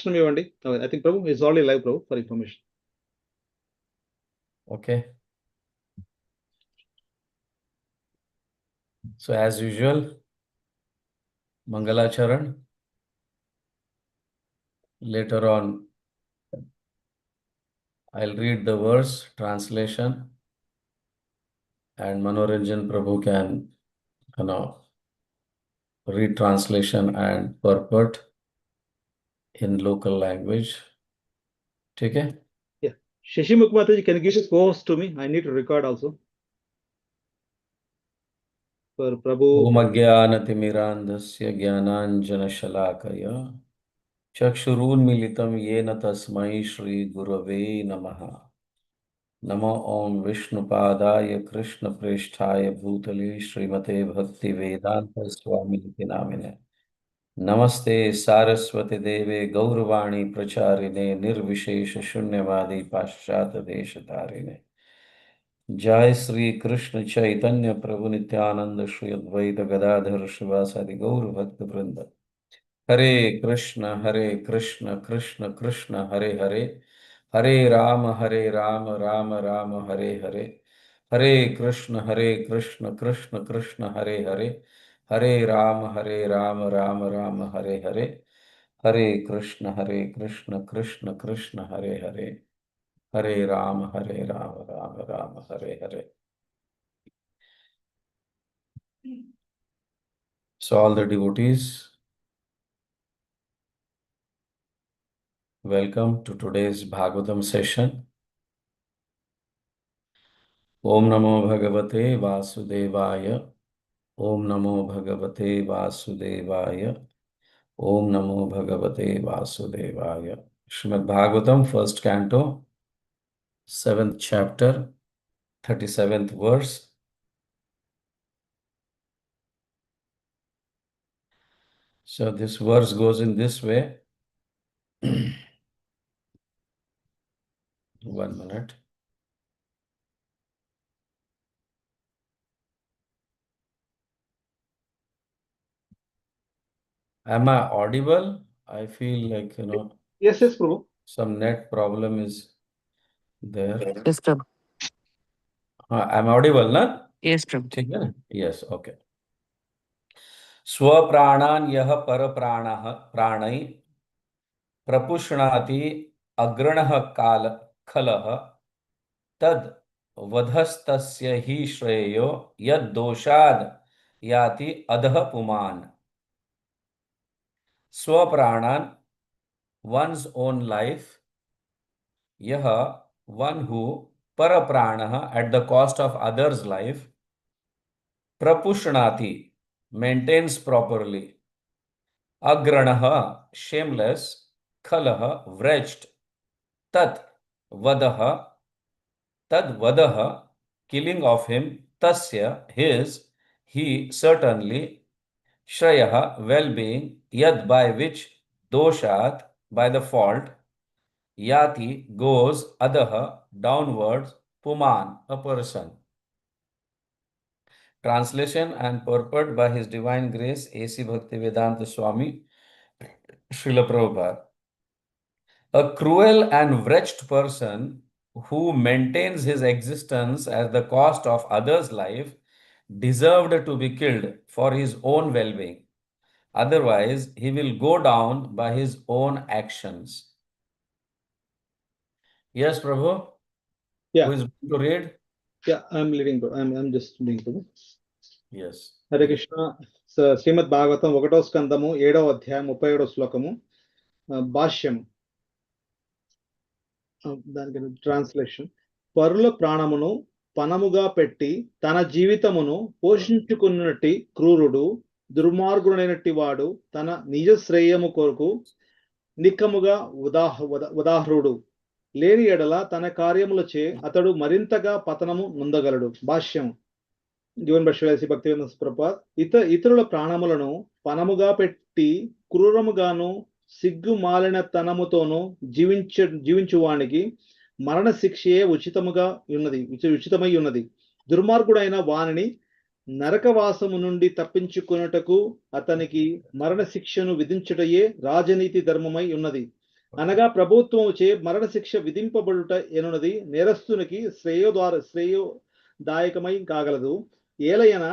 దర్శనం ఇవ్వండి. I think Prabhu is already live, Prabhu, for information. Okay. So as usual, Mangalacharan. Later on, I'll read the verse translation, and Manoranjan Prabhu can, read translation and purport in local language. Okay? Yeah. Shashi Mukmataji, can you give a co-host to me? I need to record also. For Prabhu. Om Ajnanatimirandhasya Jnananjanashalakaya Chakshurunmilitam Yena Tasmai Shri Gurave Namaha. Namo Om Vishnupadaya Krishna Presthaya Bhutale Srimate Bhakti Vedanta Swami Namine. Namaste Saraswati Deve Gauravani Pracharine Nirvishesha Shunyavadi Paschata Deshatarine. Jai Sri Krishna Chaitanya Prabhu Nityananda Shri Advaita Gadadhar Shivasadi Gaur Bhakta Vrinda. Hare Krishna Krishna Krishna Hare Hare, Hare Rama Rama Rama Hare Hare, Hare Krishna Krishna Krishna Hare Hare, Hare Rama Rama Rama Hare Hare, Hare Krishna Krishna Krishna Hare Hare, Hare Rama Rama Rama Hare Hare. So all the devotees, welcome to today's Bhagavatam session. Om Namo Bhagavate Vasudevaya. Om Namo Bhagavate Vasudevaya. Om Namo Bhagavate Vasudevaya. Srimad Bhagavatam, first canto, 7th chapter, 37th verse. So this verse goes in this way. One minute. Am I audible? I feel like, Yes, Prabhu. some net problem is there. Yes, Prabhu. I'm audible, na? Yes, Prabhu. Yes, okay. स्वप्राणान यह पर प्राणै प्रपुष्णाति अग्रणः काल खलः तद वधस्तस्य हि श्रेयो यद्दोषाद् याति अधः पुमान्. स्वप्राणान, one's own life, यह, one who, परप्राणः, at the cost of others' life, प्रपुष्णाति, maintains properly, agranaha, shameless, khalaha, wretched, tat, vadaha, tad vadaha, killing of him, tasya, his, he, certainly, shrayaha, well-being, yad, by which, doshat, by the fault, yati, goes, adaha, downwards, puman, a person. Translation and purport by His Divine Grace A.C. Bhaktivedanta Swami Srila Prabhupada. A cruel and wretched person who maintains his existence at the cost of others' life deserved to be killed for his own well-being. Otherwise, he will go down by his own actions. Yes, Prabhu? Yeah. Who is going to read? Yeah, I'm leading. I'm just reading, Prabhu. Yes. Hare Krishna. Srimad Bhagavatam 1వ స్కందము 7వ అధ్యాయం 37వ శ్లోకము. భాష్యం. దానికి translation. పరుల ప్రాణమును పణముగా పెట్టి తన జీవితమును పోషించుకున్నట్టి క్రూరుడు దుర్మార్గుడైనట్టి వాడు తన నిజ శ్రేయము కొరకు నిక్కముగా ఉదాహరుడు లేని ఎడల తన కార్యములచే అతడు మరింతగా పతనము నొందగలడు. భాష్యం. జీవన్ బశ్వేసి భక్తివేదాంత ప్రభుపాద. ఇతరుల ప్రాణములను పణముగా పెట్టి క్రూరముగాను సిగ్గుమాలినతనముతోనూ జీవించువానికి మరణ శిక్షయే ఉచితమై ఉన్నది. దుర్మార్గుడైన వానిని నరకవాసము నుండి తప్పించుకొనుటకు అతనికి మరణ శిక్షను విధించుటయే రాజనీతి ధర్మమై ఉన్నది. అనగా ప్రభుత్వముచే మరణశిక్ష విధింపబడుట ఎనున్నది నేరస్తునికి శ్రేయోదాయకమై కాగలదు. ఏలయన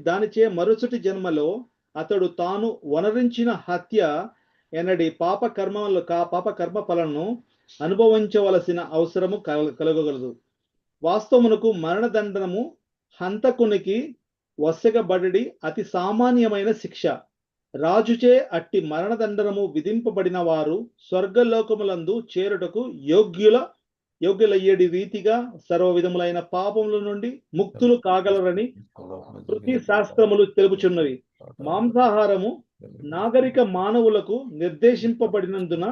దానిచే మరుసటి జన్మలో అతడు తాను వనరించిన హత్య ఎనడి పాప కర్మ ఫలను అనుభవించవలసిన అవసరము కలగగలదు. వాస్తవమునకు మరణదండనము హంతకునికి వసగబడి అతి సామాన్యమైన శిక్ష. రాజుచే అట్టి మరణదండనము విధింపబడిన వారు స్వర్గలోకములందు చేరుటకు యోగ్యులయ్యేడి రీతిగా సర్వ విధములైన పాపముల నుండి ముక్తులు కాగలరని శృతి శాస్త్రములు తెలుపుచున్నవి. మాంసాహారము నాగరిక మానవులకు నిర్దేశింపబడినందున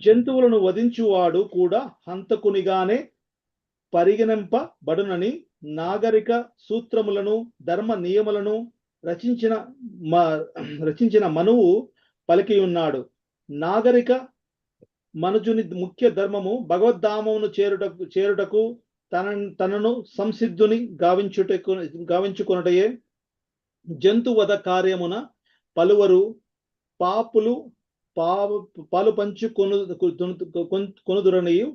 జంతువులను వధించువాడు కూడా హంతకునిగానే పరిగణింపబడునని నాగరిక సూత్రములను ధర్మ నియములను రచించిన మనువు పలికి ఉన్నాడు. నాగరిక మనుజుని ముఖ్య ధర్మము భగవద్ధామమును చేరుటకు తనను సంసిద్ధుని గావించుకొనుటయే. జంతువధ కార్యమున పలువరు పాపులు పాలు పంచుకొనుదురనియు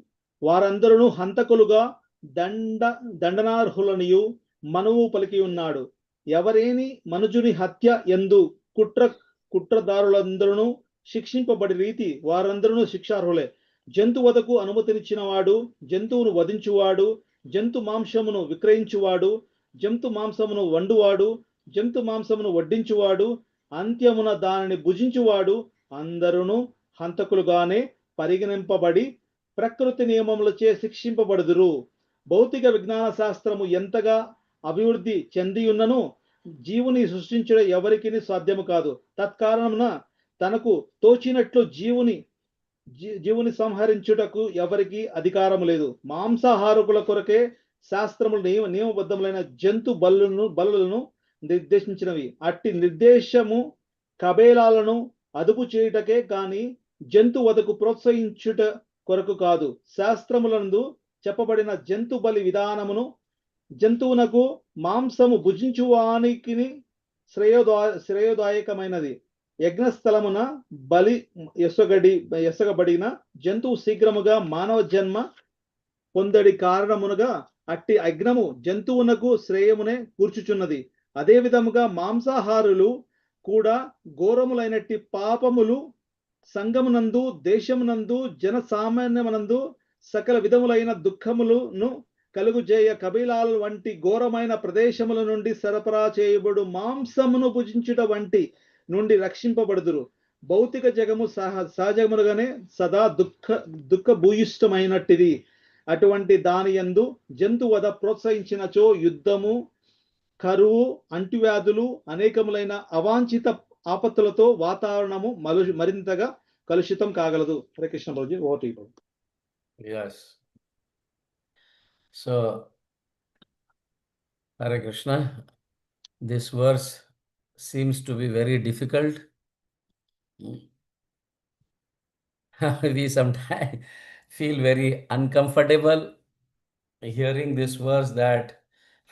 వారందరూ హంతకులుగా దండనార్హులనియు మనువు పలికి ఉన్నాడు. ఎవరేని మనుజుని హత్య ఎందు కుట్రదారులందరూ శిక్షింపబడి రీతి వారందరూ శిక్షార్హులే. జంతువధకు అనుమతినిచ్చిన వాడు, జంతువును వధించువాడు, జంతు మాంసమును విక్రయించువాడు, జంతు మాంసమును వండువాడు, జంతు మాంసమును వడ్డించువాడు, అంత్యమున దానిని భుజించువాడు అందరూ హంతకులుగానే పరిగణింపబడి ప్రకృతి నియమములచే శిక్షింపబడుదురు. భౌతిక విజ్ఞాన శాస్త్రము ఎంతగా అభివృద్ధి చెందియున్నను జీవుని సృష్టించడం ఎవరికి సాధ్యము కాదు. తత్కారణమున తనకు తోచినట్లు జీవుని సంహరించుటకు ఎవరికి అధికారము లేదు. మాంసాహారకుల కొరకే శాస్త్రములు నియమబద్ధములైన జంతు బలులను నిర్దేశించినవి. అట్టి నిర్దేశము కబేలాలను అదుపు చేయుటకే కాని జంతు వధకు ప్రోత్సహించుట కొరకు కాదు. శాస్త్రములందు చెప్పబడిన జంతు బలి విధానమును జంతువునకు మాంసము భుజించువానికి శ్రేయోదాయకమైనది. యజ్ఞస్థలమున బలి ఎసగబడిన జంతువు శీఘ్రముగా మానవ జన్మ పొందడి కారణమునగా అట్టి యజ్ఞము జంతువునకు శ్రేయమునే కూర్చుచున్నది. అదే విధముగా మాంసాహారులు కూడా ఘోరములైనట్టి పాపములు సంఘమునందు దేశమునందు జన సామాన్యమునందు సకల విధములైన దుఃఖములను కలుగుజేయ కబీలాల వంటి ఘోరమైన ప్రదేశముల నుండి సరఫరా చేయబడు మాంసమును భుజించుట వంటి నుండి రక్షింపబడుదురు. భౌతిక జగము సహజములుగానే సదా దుఃఖ భూయిష్టమైనట్టిది. అటువంటి దాని యందు జంతువధ ప్రోత్సహించినచో యుద్ధము, కరువు, అంటువ్యాధులు, అనేకములైన అవాంఛిత ఆపత్తులతో వాతావరణము మరింతగా కలుషితం కాగలదు. Hare Krishna Prabhuji, over to you. Yes. So, Hare Krishna, this verse seems to be very difficult. We sometimes feel very uncomfortable hearing this verse, that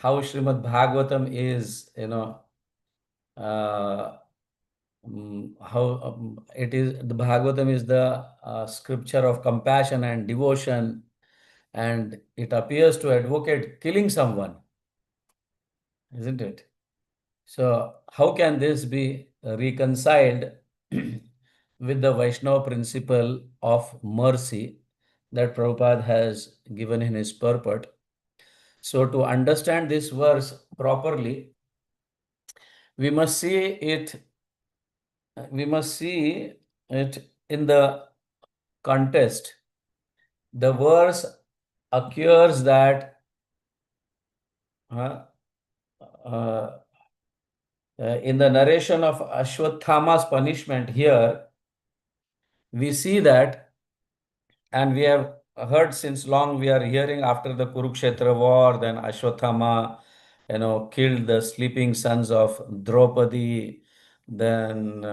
how Srimad Bhagavatam is, how it is, the Bhagavatam is the scripture of compassion and devotion, and it appears to advocate killing someone, isn't it? So how can this be reconciled with the Vaishnava principle of mercy that Prabhupada has given in his purport? So to understand this verse properly, we must see it in the context. The verse occurs that in the narration of Ashwatthama's punishment here, we see that, and we have heard since long, we are hearing after the Kurukshetra war, then Ashwatthama, killed the sleeping sons of Draupadi. Then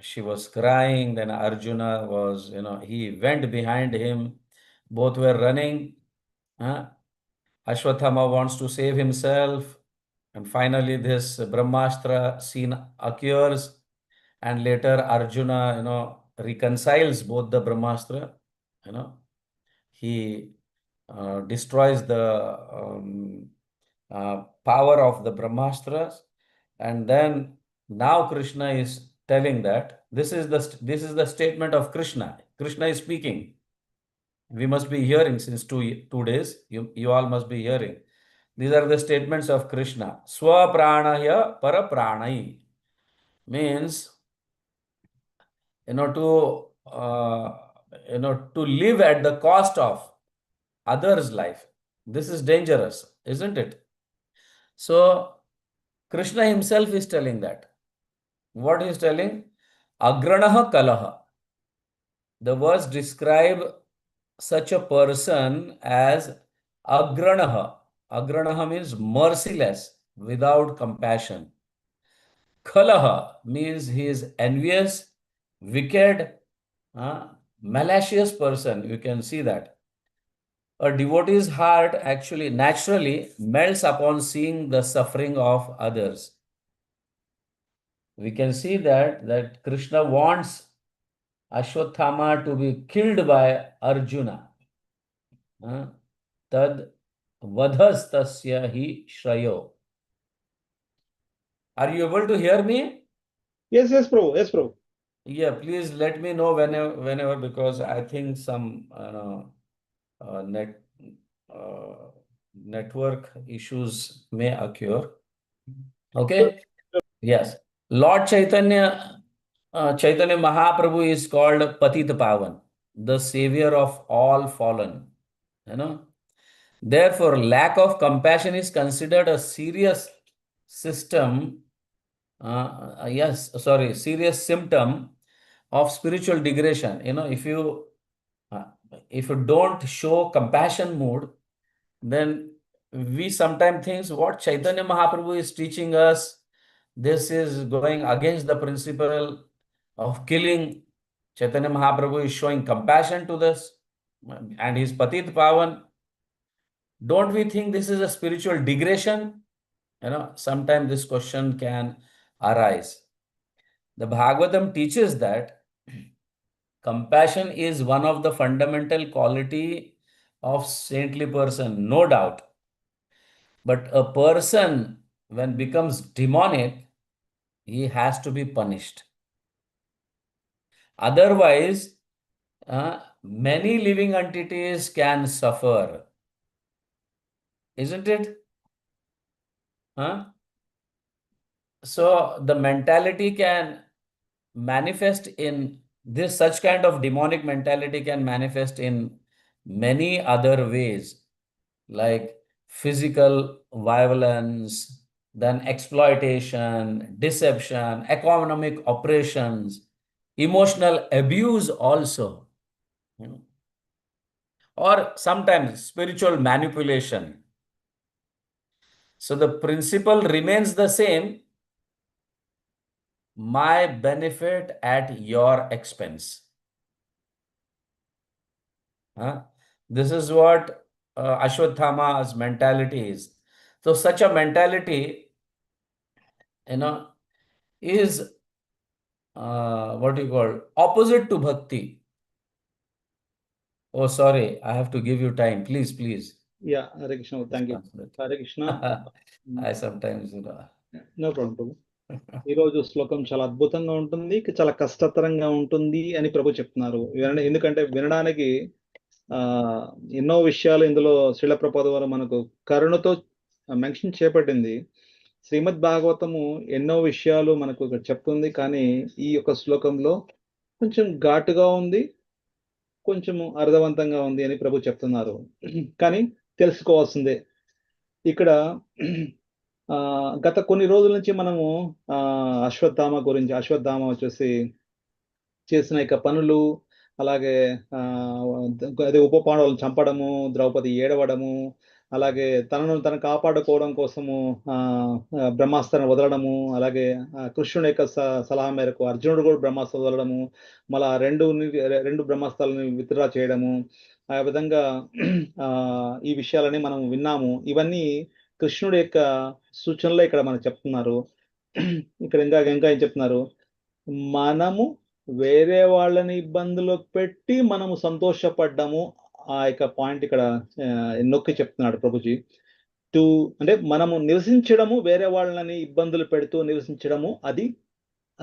she was crying. Then Arjuna was, he went behind him. Both were running. Ashwatthama wants to save himself. And finally, this Brahmastra scene occurs. And later Arjuna, reconciles both the Brahmastra, he destroys the power of the Brahmastras, and then now Krishna is telling that this is the statement of Krishna. Krishna is speaking. We must be hearing since two days. You all must be hearing. These are the statements of Krishna. Swapranaya parapranai means to live at the cost of others' life. This is dangerous, isn't it? So Krishna himself is telling that. What he is telling? Agranaha kalaha. The words describe such a person as agranaha. Agranaha means merciless, without compassion. Kalaha means he is envious, wicked, malicious person. You can see that. A devotee's heart actually naturally melts upon seeing the suffering of others. We can see that Krishna wants Ashwatthama to be killed by Arjuna. Tad vadhastasya hi shrayo. Are you able to hear me? Yes, Prabhu. Yes, Prabhu. Yeah, please let me know whenever, because I think some network issues may occur. Okay. Yes. Lord Chaitanya Mahaprabhu is called Patit Pavan, the savior of all fallen. Therefore, lack of compassion is considered a serious serious symptom of spiritual degradation. If you don't show compassion mood, then we sometimes think what Chaitanya Mahaprabhu is teaching us, this is going against the principle of killing. Chaitanya Mahaprabhu is showing compassion to this, and his Patit Pavan. Don't we think this is a spiritual degradation? Sometimes this question can arise. The Bhagavatam teaches that compassion is one of the fundamental quality of saintly person, no doubt. But a person, when becomes demonic, he has to be punished. Otherwise, many living entities can suffer. Isn't it? So the mentality can manifest in this, such kind of demonic mentality can manifest in many other ways, like physical violence, then exploitation, deception, economic operations, emotional abuse also, or sometimes spiritual manipulation. So the principle remains the same: my benefit at your expense. This is what Ashwatthama's mentality is. So such a mentality, is what you call opposite to bhakti. Oh, sorry, I have to give you time. Please, please. Yeah, Hare Krishna. Thank you. Hare Krishna. I sometimes, No problem, Prabhu. ఈరోజు శ్లోకం చాలా అద్భుతంగా ఉంటుంది, చాలా కష్టతరంగా ఉంటుంది అని ప్రభు చెప్తున్నారు. ఎందుకంటే వినడానికి ఎన్నో విషయాలు ఇందులో శ్రీల ప్రభుపాద వారు మనకు కరుణతో మెన్షన్ చేపట్టింది. శ్రీమద్ భాగవతము ఎన్నో విషయాలు మనకు చెప్తుంది, కానీ ఈ యొక్క శ్లోకంలో కొంచెం ఘాటుగా ఉంది, కొంచెము అర్థవంతంగా ఉంది అని ప్రభు చెప్తున్నారు. కానీ తెలుసుకోవాల్సిందే. ఇక్కడ గత కొన్ని రోజుల నుంచి మనము అశ్వత్థామ వచ్చేసి చేసిన ఇక పనులు, అలాగే అదే ఉప పాండవులను చంపడము, ద్రౌపది ఏడవడము, అలాగే తను కాపాడుకోవడం కోసము బ్రహ్మాస్త్రాన్ని వదలడము, అలాగే కృష్ణుని యొక్క సలహా మేరకు అర్జునుడు కూడా బ్రహ్మాస్త్రం వదలడము, మళ్ళా రెండు బ్రహ్మాస్త్రాలను విత్డ్రా చేయడము, ఆ విధంగా ఈ విషయాలని మనం విన్నాము. ఇవన్నీ కృష్ణుడి యొక్క సూచనలో ఇక్కడ మనకు చెప్తున్నారు. ఇక్కడ ఇంకా ఏం చెప్తున్నారు? మనము వేరే వాళ్ళని ఇబ్బందులు పెట్టి మనము సంతోషపడ్డాము. ఆ యొక్క పాయింట్ ఇక్కడ నొక్కి చెప్తున్నాడు ప్రభుజీ. అంటే మనము నివసించడము, వేరే వాళ్ళని ఇబ్బందులు పెడుతూ నివసించడము, అది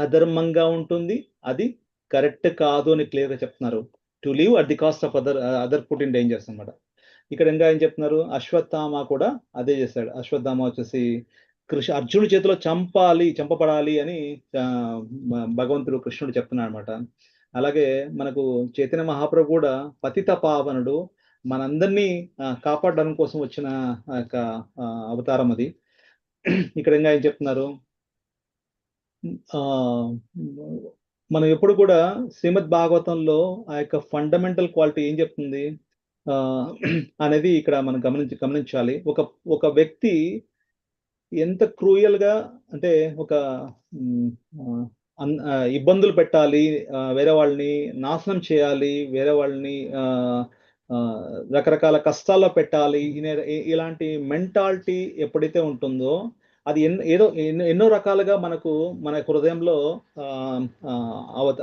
అధర్మంగా ఉంటుంది. అది కరెక్ట్ కాదు అని క్లియర్‌గా చెప్తున్నారు. To live at the cost of other put in dangers అన్నమాట. ఇక్కడ ఇంకా ఏం చెప్తున్నారు? అశ్వత్థామ కూడా అదే చేశాడు. అశ్వత్థామ వచ్చేసి అర్జునుడి చేతిలో చంపబడాలి అని భగవంతుడు కృష్ణుడు చెప్తున్నాడన్నమాట. అలాగే మనకు చైతన్య మహాప్రభు కూడా పతిత పావనుడు. మనందరినీ కాపాడడం కోసం వచ్చిన ఆ యొక్క అవతారం అది. ఇక్కడ ఇంకా ఏం చెప్తున్నారు? ఆహ్, మనం ఎప్పుడు కూడా శ్రీమద్ భాగవతంలో ఆ యొక్క ఫండమెంటల్ క్వాలిటీ ఏం చెప్తుంది? అనేది ఇక్కడ మనం గమనించాలి. ఒక వ్యక్తి ఎంత క్రూయల్‌గా అంటే ఒక హ్మ్. ఇబ్బందులు పెట్టాలి, వేరే వాళ్ళని నాశనం చేయాలి, వేరే వాళ్ళని ఆహ్, ఆహ్, రకరకాల కష్టాల్లో పెట్టాలి. ఇలాంటి మెంటాలిటీ ఎప్పుడైతే ఉంటుందో, అది ఎన్నో రకాలుగా మనకు మన హృదయంలో ఆహ్, ఆహ్, అవత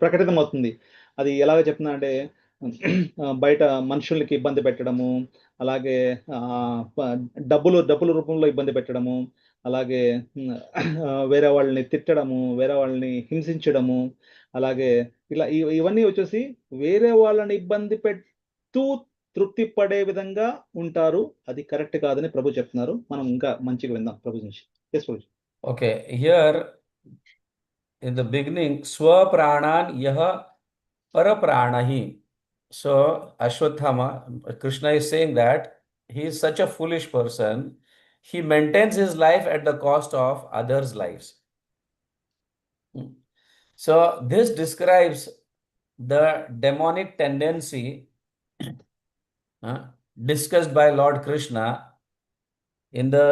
ప్రకటితమవుతుంది. అది ఎలాగ చెప్తున్నానంటే బయట మనుషులకి ఇబ్బంది పెట్టడము, అలాగే డబ్బుల రూపంలో ఇబ్బంది పెట్టడము, అలాగే వేరే వాళ్ళని తిట్టడము, వేరే వాళ్ళని హింసించడము, అలాగే ఇవన్నీ వచ్చేసి వేరే వాళ్ళని ఇబ్బంది పెడుతూ తృప్తి పడే విధంగా ఉంటారు. అది కరెక్ట్ కాదని ప్రభు చెప్తున్నారు. మనం ఇంకా మంచిగా విందాం ప్రభు నుంచి. Yes Prabhuji. Okay, here in the beginning, Swapranan Yah Parapranahi. So Ashwatthama, Krishna is saying that he is such a foolish person. He maintains his life at the cost of others' lives. So this describes the demonic tendency discussed by Lord Krishna in the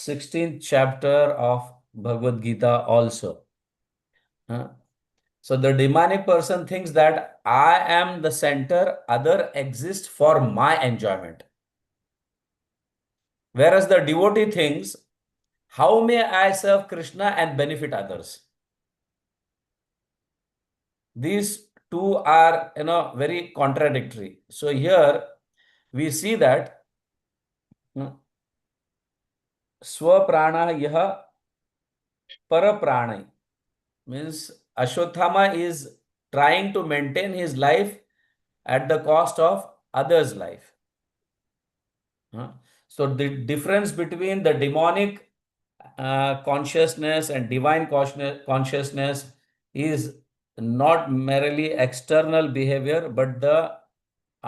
16th chapter of Bhagavad Gita also. So the demonic person thinks that I am the center, other exist for my enjoyment. Whereas the devotee thinks, how may I serve Krishna and benefit others? These two are, very contradictory. So here we see that Swaprana Yaha Paraprana means Ashwatthama is trying to maintain his life at the cost of others' life. So the difference between the demonic consciousness and divine consciousness is not merely external behavior, but the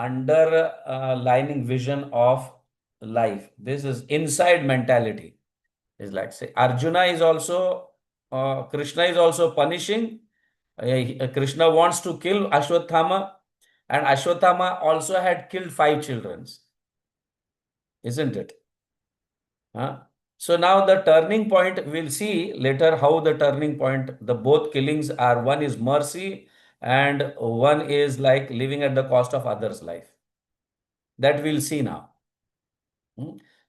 underlying vision of life. This is inside mentality. It's like, say, Arjuna is also, Krishna is also punishing. Krishna wants to kill Ashwatthama, and Ashwatthama also had killed 5 children. Isn't it? So now the turning point, we'll see later how the turning point, the both killings are, one is mercy and one is like living at the cost of others' life. That we'll see now.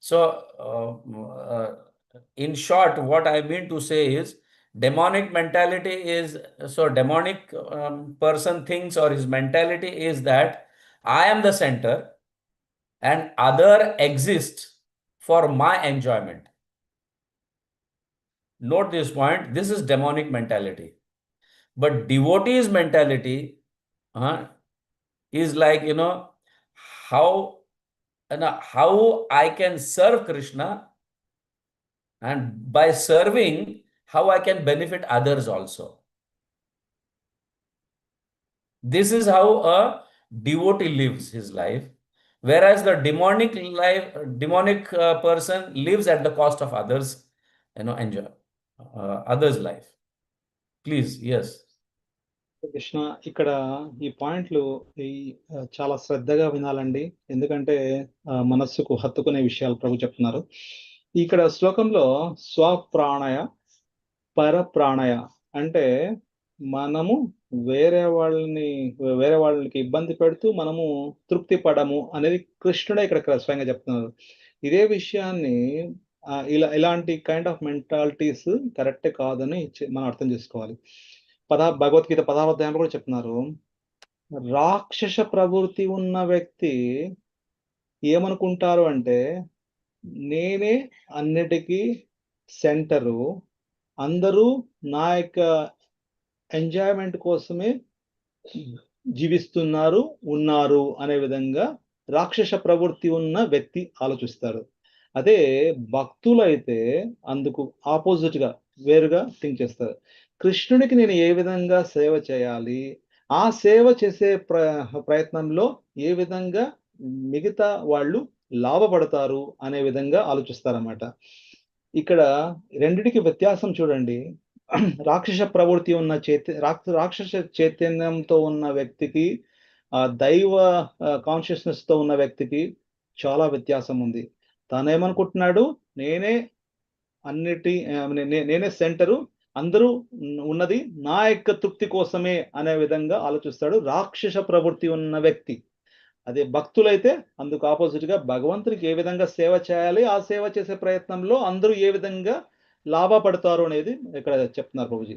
So in short, what I mean to say is, demonic mentality is, so demonic person thinks, or his mentality is that I am the center and other exists for my enjoyment. Note this point, this is demonic mentality. But devotee's mentality is like, how I can serve Krishna, and by serving, how I can benefit others also. This is how a devotee lives his life, whereas the demonic person lives at the cost of others, enjoy others' life. Please, yes. Krishna, ఇక్కడ ఈ పాయింట్లు చాలా శ్రద్ధగా వినాలండి. ఎందుకంటే మనస్సుకు హత్తుకునే విషయాలు ప్రభు చెప్తున్నారు. ఇక్కడ శ్లోకంలో స్వప్రాణయ పరప్రాణయ అంటే మనము వేరే వాళ్ళకి ఇబ్బంది పెడుతూ మనము తృప్తి పడము అనేది కృష్ణుడే ఇక్కడ స్వయంగా చెప్తున్నారు. ఇదే విషయాన్ని ఇలాంటి కైండ్ ఆఫ్ మెంటాలిటీస్ కరెక్ట్ కాదని మనం అర్థం చేసుకోవాలి. భగవద్గీత 16వ అధ్యాయంలో కూడా చెప్తున్నారు. రాక్షస ప్రవృత్తి ఉన్న వ్యక్తి ఏమనుకుంటారు అంటే, నేనే అన్నిటికీ సెంటరు. అందరూ నా యొక్క ఎంజాయ్‌మెంట్ కోసమే జీవిస్తున్నారు, ఉన్నారు అనే విధంగా రాక్షస ప్రవృత్తి ఉన్న వ్యక్తి ఆలోచిస్తాడు. అదే భక్తులైతే అందుకు ఆపోజిట్‌గా వేరుగా థింక్ చేస్తారు. కృష్ణుడికి నేను ఏ విధంగా సేవ చేయాలి? ఆ సేవ చేసే ప్రయత్నంలో ఏ విధంగా మిగతా వాళ్ళు లాభపడతారు అనే విధంగా ఆలోచిస్తారన్నమాట. ఇక్కడ రెండిటికి వ్యత్యాసం చూడండి. రాక్షస ప్రవృత్తి ఉన్న రాక్షస చైతన్యంతో ఉన్న వ్యక్తికి, దైవ కాన్షియస్‌నెస్‌తో ఉన్న వ్యక్తికి చాలా వ్యత్యాసం ఉంది. తనేమనుకుంటున్నాడు, నేనే నేనే సెంటరు. అందరూ ఉన్నది నా యొక్క తృప్తి కోసమే అనే విధంగా ఆలోచిస్తాడు రాక్షస ప్రవృత్తి ఉన్న వ్యక్తి. అదే భక్తులైతే అందుకు ఆపోజిట్‌గా భగవంతునికి ఏ విధంగా సేవ చేయాలి, ఆ సేవ చేసే ప్రయత్నంలో అందరూ ఏ విధంగా లాభపడతారు అనేది ఇక్కడ చెప్తున్నారు ప్రభుజీ.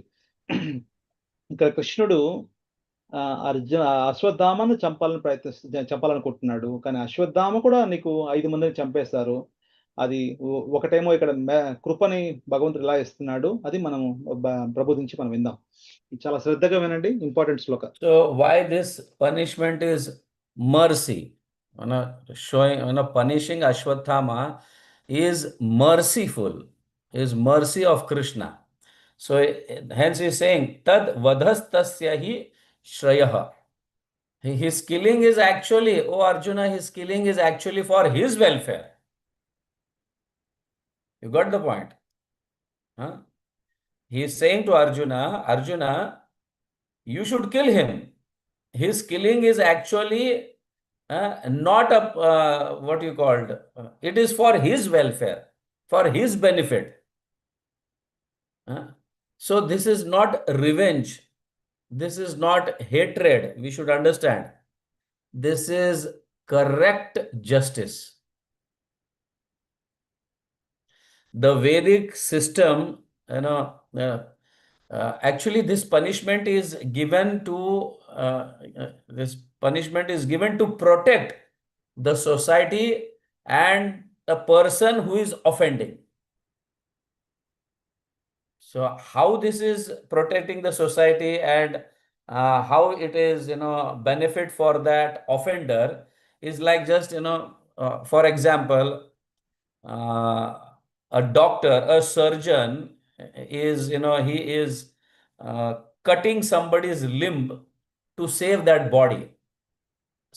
ఇక్కడ కృష్ణుడు అశ్వత్థామను చంపాలనుకుంటున్నాడు. కానీ అశ్వత్థామ కూడా నీకు 5 మందిని చంపేశారు. అది ఒకటేమో ఇక్కడ కృపని భగవంతుడు ఎలా ఇస్తున్నాడు, అది మనము ప్రభు నుంచి మనం విందాం. చాలా శ్రద్ధగా వినండి. Important Shloka. So why this punishment is mercy? Punishing Ashwatthama is merciful, is mercy of Krishna. So hence he is saying, Tad vadhastasya hi shrayah. His killing is actually, oh Arjuna, his killing is actually for his welfare. You got the point? Huh? He is saying to Arjuna, Arjuna, you should kill him. His killing is actually not a what you called. It is for his welfare, for his benefit. So this is not revenge. This is not hatred. We should understand. This is correct justice. The Vedic system, actually this punishment is given to protect the society and the person who is offending. So how this is protecting the society and how it is benefit for that offender is like just for example, a doctor, a surgeon is he is cutting somebody's limb to save that body,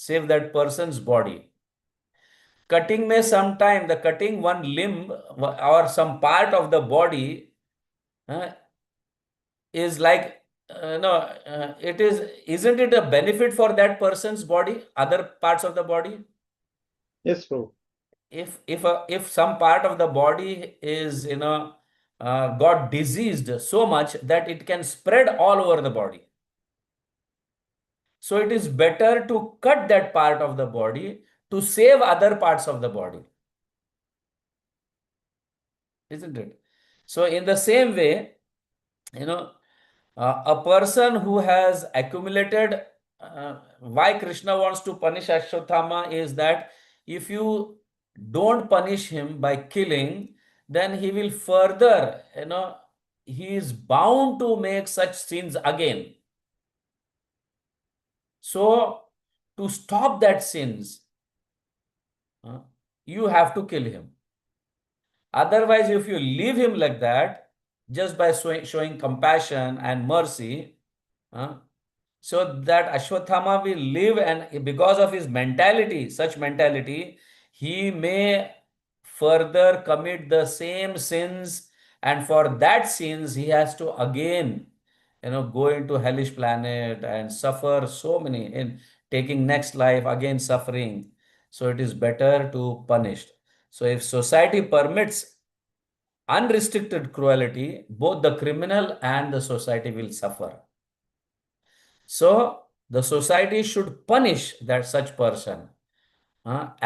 save that person's body. Cutting may sometime, the cutting one limb or some part of the body is like isn't it a benefit for that person's body, other parts of the body? Yes, Prabhu. If some part of the body is got diseased so much that it can spread all over the body, so it is better to cut that part of the body to save other parts of the body, isn't it? So in the same way, a person who has accumulated, why Krishna wants to punish Ashwatthama is that if you don't punish him by killing, then he will further, he is bound to make such sins again. So to stop that sins, you have to kill him. Otherwise, if you leave him like that, just by showing compassion and mercy, so that Ashwatthama will live, and because of his mentality, such mentality, he may further commit the same sins, and for that sins he has to again go into hellish planet and suffer so many, in taking next life again suffering. So it is better to punish. So if society permits unrestricted cruelty, both the criminal and the society will suffer. So the society should punish that such person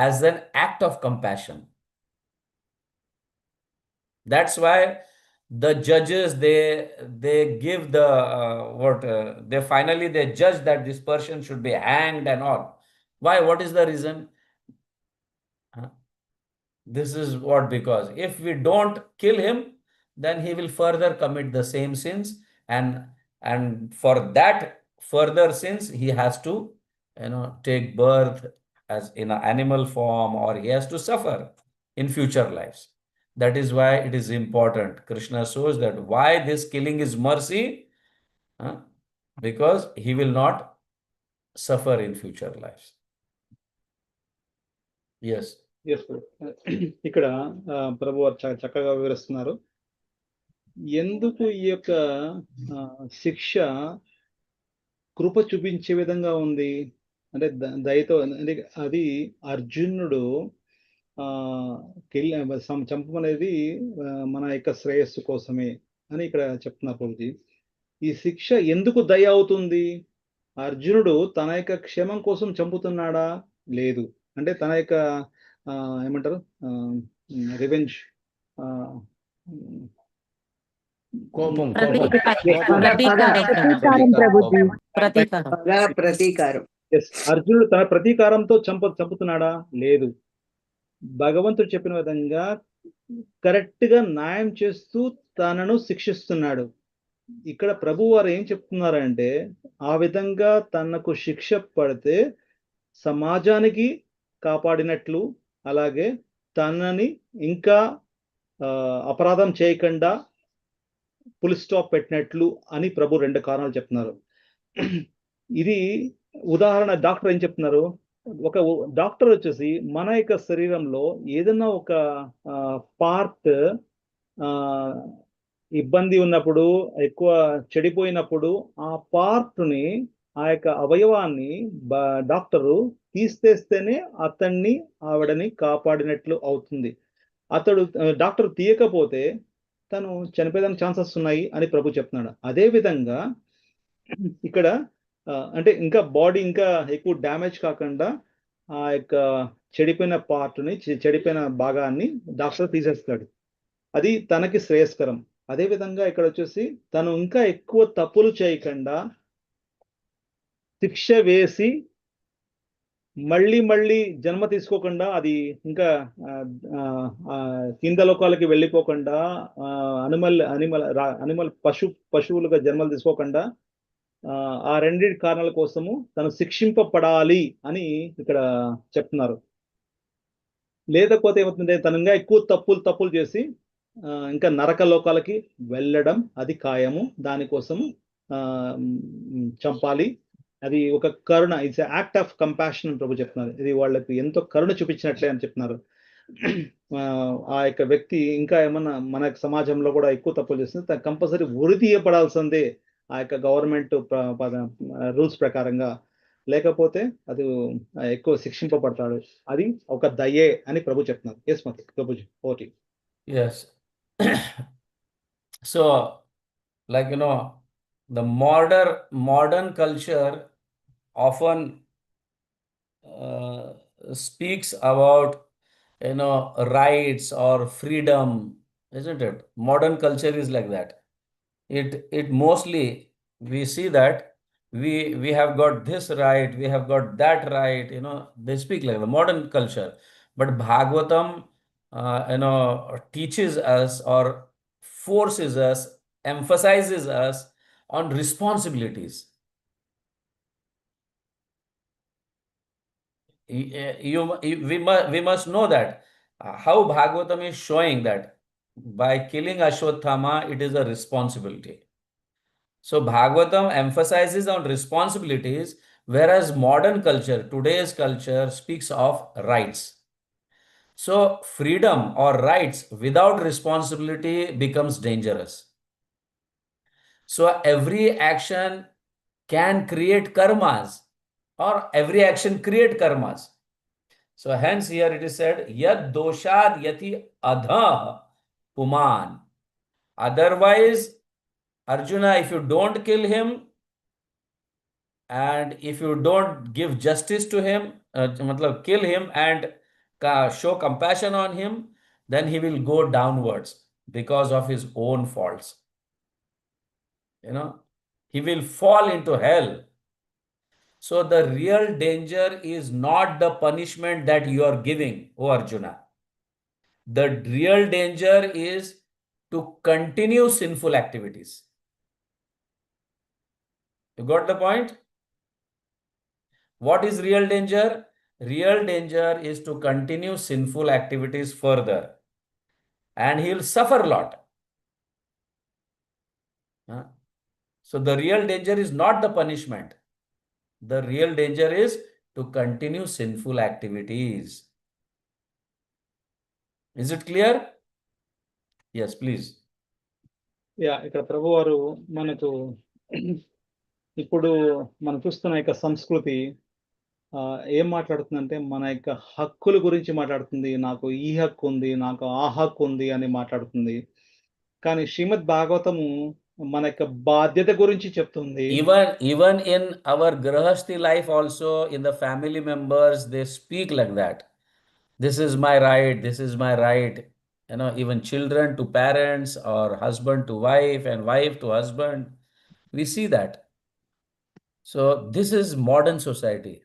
as an act of compassion. That's why the judges, they give the they finally they judge that this person should be hanged and all. Why? What is the reason? Huh? This is what, because if we don't kill him, then he will further commit the same sins, and for that further sins he has to take birth as in an animal form, or he has to suffer in future lives. That is why it is important. Krishna shows that why this killing is mercy, huh? Because he will not suffer in future lives. Yes. Yes ఇక్కడ ప్రభు వారు చక్కగా వివరిస్తున్నారు ఎందుకు ఈ యొక్క శిక్ష కృప చూపించే విధంగా ఉంది అంటే దయతో. అంటే అది అర్జునుడు చంపమనేది మన యొక్క శ్రేయస్సు కోసమే అని ఇక్కడ చెప్తున్నారు ప్రభుజీ. ఈ శిక్ష ఎందుకు దయ అవుతుంది? అర్జునుడు తన యొక్క క్షేమం కోసం చంపుతున్నాడా? లేదు. అంటే తన యొక్క ఏమంటారు రివెంజ్, కోపం ప్రతీకారం. అర్జునుడు తన ప్రతీకారంతో చంపుతున్నాడా? లేదు. భగవంతుడు చెప్పిన విధంగా కరెక్ట్ గా న్యాయం చేస్తూ తనను శిక్షిస్తున్నాడు. ఇక్కడ ప్రభు వారు ఏం చెప్తున్నారంటే ఆ విధంగా తనకు శిక్ష పడితే సమాజానికి కాపాడినట్లు, అలాగే తనని ఇంకా అపరాధం చేయకుండా ఫుల్ స్టాప్ పెట్టినట్లు అని ప్రభు రెండు కారణాలు చెప్తున్నారు. ఇది ఉదాహరణ డాక్టర్ ఏం చెప్తున్నారు, ఒక డాక్టర్ వచ్చేసి మన యొక్క శరీరంలో ఏదైనా ఒక పార్ట్ ఇబ్బంది ఉన్నప్పుడు, ఎక్కువ చెడిపోయినప్పుడు ఆ పార్ట్ని, ఆ యొక్క అవయవాన్ని డాక్టరు తీస్తేస్తేనే అతన్ని ఆవిడని కాపాడినట్లు అవుతుంది. డాక్టర్ తీయకపోతే తను చనిపోయేదానికి ఛాన్సెస్ ఉన్నాయి అని ప్రభు చెప్తున్నాడు. అదే విధంగా ఇక్కడ అంటే ఇంకా బాడీ ఇంకా ఎక్కువ డ్యామేజ్ కాకుండా ఆ యొక్క చెడిపోయిన పార్ట్ని, చెడిపోయిన భాగాన్ని డాక్టర్ తీసేస్తాడు. అది తనకి శ్రేయస్కరం. అదే విధంగా ఇక్కడ వచ్చేసి తను ఇంకా ఎక్కువ తప్పులు చేయకుండా శిక్ష వేసి మళ్ళీ మళ్ళీ జన్మ తీసుకోకుండా, అది ఇంకా కింద లోకాలకి వెళ్ళిపోకుండా, అనిమల్ పశువులుగా జన్మలు తీసుకోకుండా ఆ రెండింటి కారణాల కోసము తను శిక్షింపబడాలి అని ఇక్కడ చెప్తున్నారు. లేకపోతే ఏమవుతుందంటే తను ఇంకా ఎక్కువ తప్పులు చేసి ఇంకా నరక లోకాలకి వెళ్ళడం అది ఖాయము. దానికోసము చంపాలి. అది ఒక కరుణ, ఇట్స్ యాక్ట్ ఆఫ్ కంపాషన్ అని ప్రభు చెప్తున్నారు. ఇది వాళ్ళకి ఎంతో కరుణ చూపించినట్లే అని చెప్తున్నారు. ఆ యొక్క వ్యక్తి ఇంకా ఏమన్నా మన సమాజంలో కూడా ఎక్కువ తప్పులు చేస్తుంది, కంపల్సరీ ఉరి తీయపడాల్సిందే ఆ యొక్క గవర్నమెంట్ రూల్స్ ప్రకారంగా. లేకపోతే అది ఎక్కువ శిక్షింపబడతాడు. అది ఒక దయే అని ప్రభు చెప్తున్నారు. ఎస్ మతి ప్రభుజీ ఓటి. Yes. So, like the modern culture often speaks about rights or freedom, isn't it? Modern culture is like that. It mostly, we see that we have got this right, we have got that right, they speak like the modern culture. But Bhagavatam teaches us or forces us, emphasizes us on responsibilities. We must know that how Bhagavatam is showing that by killing Ashwatthama, it is a responsibility. So Bhagavatam emphasizes on responsibilities, whereas modern culture, today's culture, speaks of rights. So freedom or rights without responsibility becomes dangerous. So every action can create karmas, or every action create karmas. So hence here it is said, yad doshad yati adha puman. Otherwise, Arjuna, if you don't kill him and if you don't give justice to him, kill him and show compassion on him, then he will go downwards. because of his own faults. He will fall into hell. So the real danger is not the punishment that you are giving, O Arjuna. The real danger is to continue sinful activities. You got the point? What is real danger? Real danger is to continue sinful activities further, and he'll suffer a lot. So the real danger is not the punishment. The real danger is to continue sinful activities. Is it clear? Yes, please. ఇక్కడ ప్రభు వారు మనకు ఇప్పుడు మనం చూస్తున్న యొక్క సంస్కృతి ఏం మాట్లాడుతుందంటే మన యొక్క హక్కుల గురించి మాట్లాడుతుంది. నాకు ఈ హక్కు ఉంది, నాకు ఆ హక్కు ఉంది అని మాట్లాడుతుంది. కానీ శ్రీమద్ భాగవతము మన యొక్క బాధ్యత గురించి చెప్తుంది. Even in our grahasti life also, in the family members, they speak like that. This is my right, this is my right. Even children to parents, or husband to wife, and wife to husband. We see that. So this is modern society,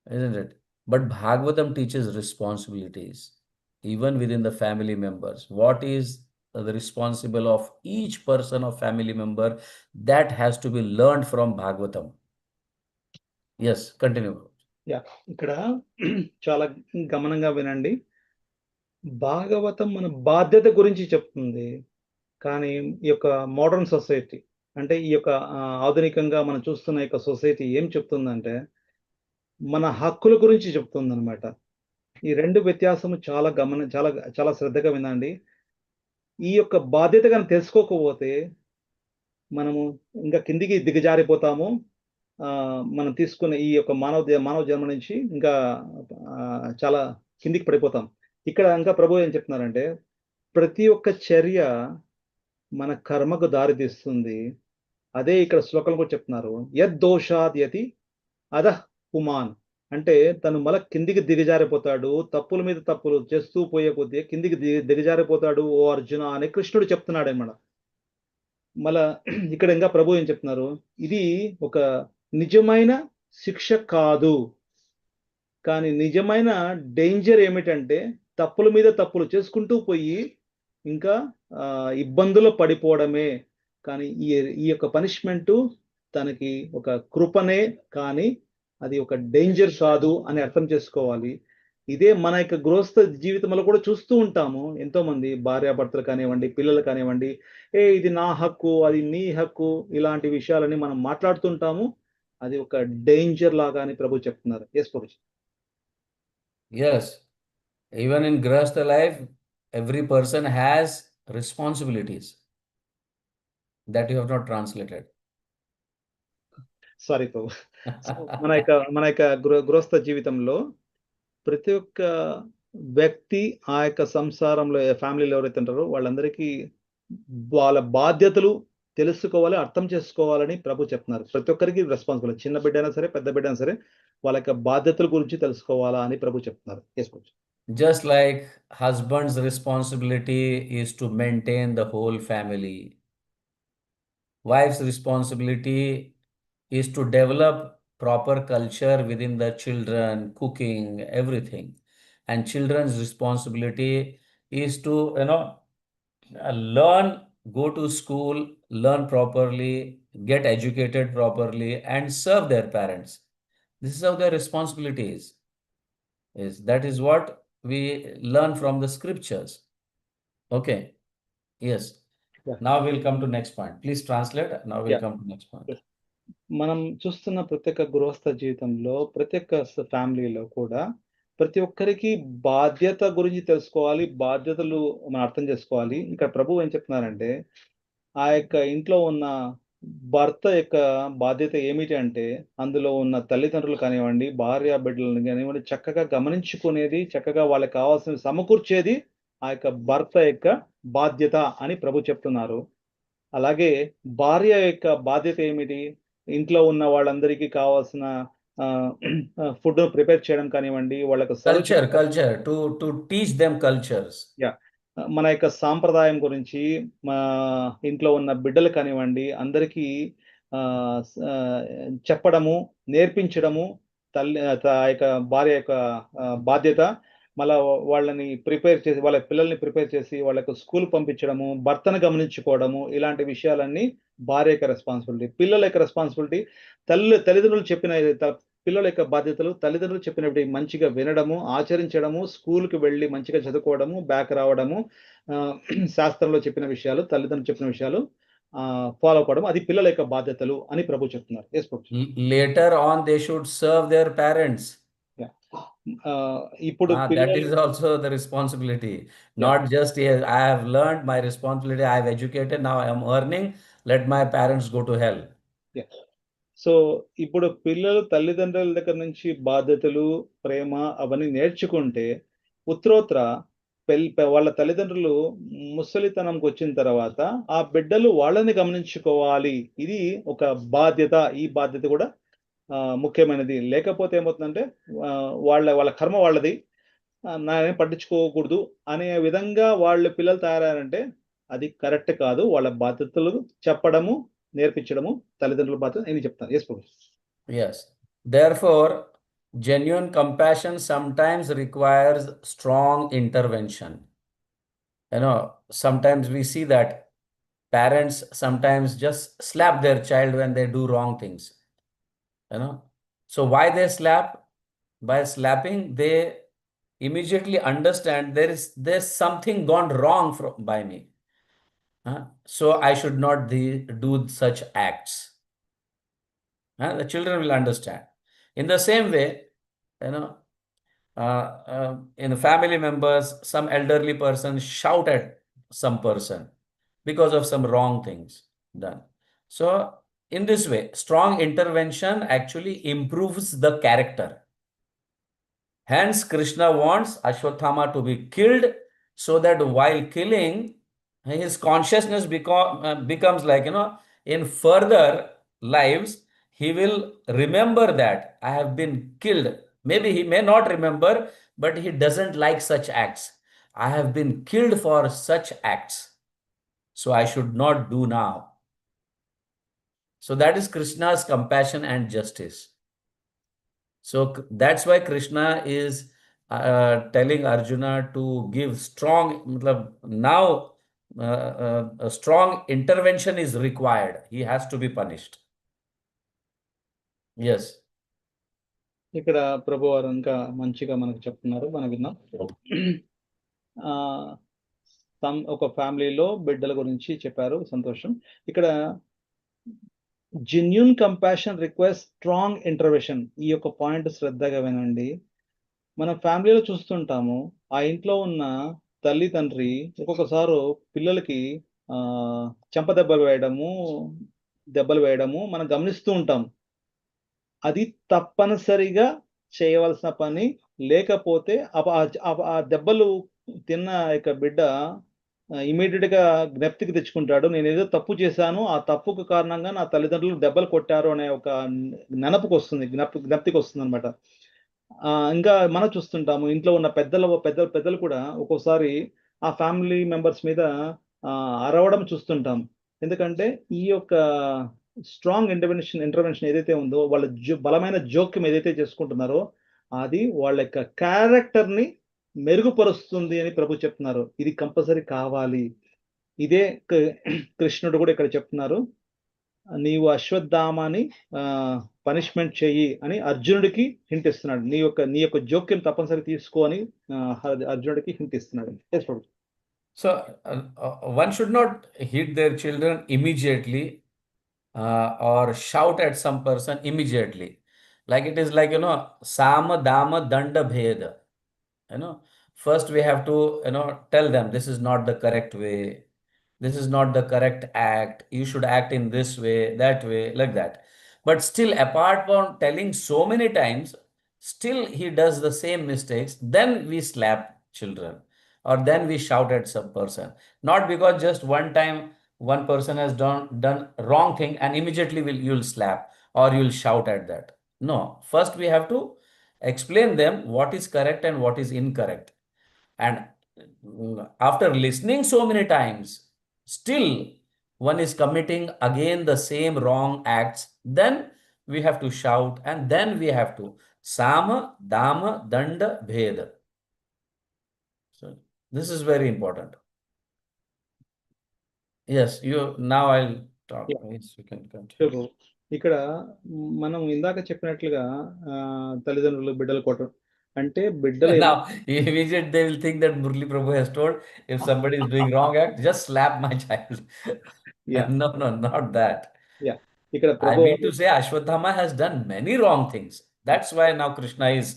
isn't it? But Bhagavatam teaches responsibilities, even within the family members. What is the responsible of each person or family member, that has to be learned from Bhagavatam. Yes, continue. ఇక్కడ చాలా గమనంగా వినండి. భాగవతం మన బాధ్యత గురించి చెప్తుంది. కానీ ఈ యొక్క మోడర్న్ సొసైటీ, అంటే ఈ యొక్క ఆధునికంగా మనం చూస్తున్న యొక్క సొసైటీ ఏం చెప్తుందంటే మన హక్కుల గురించి చెప్తుందన్నమాట. ఈ రెండు వ్యత్యాసము చాలా చాలా శ్రద్ధగా వినండి. ఈ యొక్క బాధ్యత కనుక తెలుసుకోకపోతే మనము ఇంకా కిందికి దిగజారిపోతాము. మనం తీసుకున్న ఈ యొక్క మానవ జన్మ నుంచి ఇంకా చాలా కిందికి పడిపోతాం. ఇక్కడ ఇంకా ప్రభు ఏం చెప్తున్నారంటే ప్రతి ఒక్క చర్య మన కర్మకు దారి తీస్తుంది. అదే ఇక్కడ శ్లోకంలో కూడా చెప్తున్నారు, యద్దోషాద్ యతి అధః పుమాన్. అంటే తను మళ్ళా కిందికి దిగజారిపోతాడు, తప్పుల మీద తప్పులు చేస్తూ పోయే కొద్దీ కిందికి దిగజారిపోతాడు ఓ అర్జున అని కృష్ణుడు చెప్తున్నాడు అన్నమాట. మళ్ళా ఇక్కడ ఇంకా ప్రభు ఏం చెప్తున్నారు, ఇది ఒక నిజమైన శిక్ష కాదు, కానీ నిజమైన డేంజర్ ఏమిటంటే తప్పుల మీద తప్పులు చేసుకుంటూ పోయి ఇంకా ఇబ్బందులు పడిపోవడమే. కానీ ఈ యొక్క పనిష్మెంటు తనకి ఒక కృపనే, కానీ అది ఒక డేంజర్ కాదు అని అర్థం చేసుకోవాలి. ఇదే మన యొక్క గృహస్థ జీవితంలో కూడా చూస్తూ ఉంటాము. ఎంతో మంది భార్యాభర్తలు కానివ్వండి, పిల్లలు కానివ్వండి, ఇది నా హక్కు, అది నీ హక్కు, ఇలాంటి విషయాలని మనం మాట్లాడుతుంటాము. అది ఒక డేంజర్ లాగా అని ప్రభు చెప్తున్నారు. Yes Prabhuji. Yes, even in grahastha life, every person has responsibilities that you have not translated. Sorry Prabhu. మన యొక్క గృహస్థ జీవితంలో ప్రతి ఒక్క వ్యక్తి ఆ యొక్క సంసారంలో ఫ్యామిలీలో ఎవరైతే ఉంటారో వాళ్ళందరికీ వాళ్ళ బాధ్యతలు తెలుసుకోవాలి, అర్థం చేసుకోవాలని ప్రభు చెప్తున్నారు. ప్రతి ఒక్కరికి రెస్పాన్సిబుల్, చిన్న బిడ్డ అయినా సరే పెద్ద బిడ్డ అయినా సరే వాళ్ళ యొక్క బాధ్యతల గురించి తెలుసుకోవాలా అని ప్రభు చెప్తున్నారు. Just like husband's responsibility is to maintain the whole family, wife's responsibility is to develop proper culture within the children, cooking, everything. And children's responsibility is to learn, go to school, learn properly, get educated properly, and serve their parents. This is how their responsibility is. That is what we learn from the scriptures. Okay. Yes. Now we'll come to next point. Please translate. Now we'll come to next point. మనం చూస్తున్న ప్రతి ఒక్క గృహస్థ జీవితంలో, ప్రతి ఒక్క ఫ్యామిలీలో కూడా ప్రతి ఒక్కరికి బాధ్యత గురించి తెలుసుకోవాలి, బాధ్యతలు మనం అర్థం చేసుకోవాలి. ఇక్కడ ప్రభు ఏం చెప్తున్నారంటే ఆ యొక్క ఇంట్లో ఉన్న భర్త యొక్క బాధ్యత ఏమిటి అంటే అందులో ఉన్న తల్లిదండ్రులు కానివ్వండి, భార్య బిడ్డలను కానివ్వండి చక్కగా గమనించుకునేది, చక్కగా వాళ్ళకి కావాల్సిన సమకూర్చేది ఆ యొక్క భర్త యొక్క బాధ్యత అని ప్రభు చెప్తున్నారు. అలాగే భార్య యొక్క బాధ్యత ఏమిటి, ఇంట్లో ఉన్న వాళ్ళందరికీ కావాల్సిన ఫుడ్ ప్రిపేర్ చేయడం కానివ్వండి, వాళ్ళకి culture to teach them cultures. మన యొక్క సాంప్రదాయం గురించి మా ఇంట్లో ఉన్న బిడ్డలు కానివ్వండి అందరికీ చెప్పడము, నేర్పించడము ఆ యొక్క భార్య యొక్క బాధ్యత. మళ్ళా వాళ్ళని ప్రిపేర్ చేసి వాళ్ళ పిల్లల్ని ప్రిపేర్ చేసి వాళ్ళకి స్కూల్ పంపించడము, భర్తను గమనించుకోవడము ఇలాంటి విషయాలన్నీ భార్య యొక్క రెస్పాన్సిబిలిటీ. పిల్లల యొక్క రెస్పాన్సిబిలిటీ తల్లిదండ్రులు చెప్పిన పిల్లల యొక్క బాధ్యతలు తల్లిదండ్రులు చెప్పినప్పుడు మంచిగా వినడము, ఆచరించడము, స్కూల్‌కి వెళ్లి మంచిగా చదువుకోవడము, బ్యాక్ రావడము, శాస్త్రంలో చెప్పిన విషయాలు, తల్లిదండ్రులు చెప్పిన విషయాలు ఫాలో అవ్వడం. అది పిల్లల యొక్క బాధ్యతలు అని ప్రభు చెప్తున్నారు. Yes Prabhu. Later on, they should serve their parents. Yeah! ఇప్పుడు That పిల్లలు is also the responsibility. Yeah! Not just, yes, I have learned my responsibility, I have educated, now I am earning, let my parents go to hell. Yeah! So, ఇప్పుడు పిల్లలు తల్లిదండ్రుల దగ్గర నుంచి బాధ్యతలు, ప్రేమ అవన్నీ నేర్చుకుంటే, ఉత్తరోత్తర వాళ్ళ తల్లిదండ్రులు ముసలితనంకొచ్చిన తర్వాత, ఆ బిడ్డలు వాళ్ళని గమనించుకోవాలి. ఇది ఒక బాధ్యత. ఈ బాధ్యత కూడా ముఖ్యమైనది. లేకపోతే ఏమవుతుందంటే, వాళ్ళ కర్మ వాళ్ళది. నేనేం పట్టించుకోకూడదు అనే విధంగా పిల్లలు తయారయ్యారంటే, అది కరెక్ట్ కాదు. వాళ్ళ బాధ్యతలు చెప్పడము, నేర్పించడము తల్లిదండ్రుల బాధ్యత అని చెప్తాను. Yes Prabhu. Yes. Therefore, genuine compassion sometimes requires strong intervention. Sometimes we see that parents sometimes just slap their child when they do wrong things. So why they slap? By slapping, they immediately understand there's something gone wrong by me. So I should not do such acts. The children will understand. In the same way, in the family members, some elderly person shout at some person because of some wrong things done. So in this way, strong intervention actually improves the character. Hence, Krishna wants Ashwatthama to be killed so that while killing, his consciousness becomes like, in further lives, he will remember that I have been killed. Maybe he may not remember, but he doesn't like such acts. I have been killed for such acts. So I should not do now. So that is Krishna's compassion and justice. So that's why Krishna is telling Arjuna to give strong, now a strong intervention is required. He has to be punished. Yes. ఇక్కడ ప్రభువారు ఇంకా మంచిగా మనకు చెప్తున్నారు. మనం విన్నాం. ఒక ఫ్యామిలీలో బిడ్డల గురించి చెప్పారు. సంతోషం. ఇక్కడ genuine compassion requires strong intervention. ఈ యొక్క పాయింట్ శ్రద్ధగా వినండి. మన ఫ్యామిలీలో చూస్తుంటాము. ఆ ఇంట్లో ఉన్న తల్లి, తండ్రి ఒక్కొక్కసారి పిల్లలకి దెబ్బలు వేయడము మనం గమనిస్తూ ఉంటాం. అది తప్పనిసరిగా చేయవలసిన పని. లేకపోతే ఆ దెబ్బలు తిన్న యొక్క బిడ్డ ఇమ్మీడియేట్‌గా జ్ఞప్తికి తెచ్చుకుంటాడు. నేనేదో తప్పు చేశాను. ఆ తప్పుకు కారణంగా నా తల్లిదండ్రులు దెబ్బలు కొట్టారు అనే ఒక జ్ఞప్తికొస్తుందనమాట. ఇంకా మనం చూస్తుంటాము. ఇంట్లో ఉన్న పెద్దలు కూడా ఒక్కోసారి ఆ ఫ్యామిలీ మెంబర్స్ మీద అరవడం చూస్తుంటాం. ఎందుకంటే ఈ యొక్క స్ట్రాంగ్ ఇంటర్వెన్షన్ ఏదైతే ఉందో వాళ్ళ బలమైన జోక్యం ఏదైతే చేసుకుంటున్నారో అది వాళ్ళ యొక్క క్యారెక్టర్‌ని మెరుగుపరుస్తుంది అని ప్రభు చెప్తున్నారు. ఇది కంపల్సరీ కావాలి. ఇదే కృష్ణుడు కూడా ఇక్కడ చెప్తున్నారు. నీవు అశ్వత్థామని పనిష్మెంట్ చెయ్యి అని అర్జునుడికి హింట్ ఇస్తున్నాడు. నీ యొక్క జోక్యం తప్పనిసరి తీసుకో అని అర్జునుడికి హింట్ ఇస్తున్నాడు. Yes Prabhu. So one should not hit their children immediately or shout at some person immediately. Like it is like, Sama Dama Danda Bheda. First we have to, tell them this is not the correct way. This is not the correct act. You should act in this way, that way, like that. But still, apart from telling so many times, still he does the same mistakes. Then we slap children or then we shout at some person. Not because just one time one person has done wrong thing and immediately you'll slap or you'll shout at that. No, first we have to explain them what is correct and what is incorrect. And After listening so many times, still one is committing again the same wrong acts, then we have to shout and then we have to Sama, Dama, Danda, Bheda. So this is very important. Yes, now I'll talk. Yeah. Yes, you can continue. చెప్పు. ఇక్కడ మనం ఇందాక చెప్పినట్లుగా తల్లిదండ్రులు బిడ్డలు కొట్టడం అంటే బిడ్డలు Now, immediately they will think that Murli Prabhu has told if somebody is doing wrong act, just slap my child. Yeah No, no, not that. Yeah ఇక్కడ I Prabhu mean to say, Ashwatthama has done many wrong things. That's why now Krishna is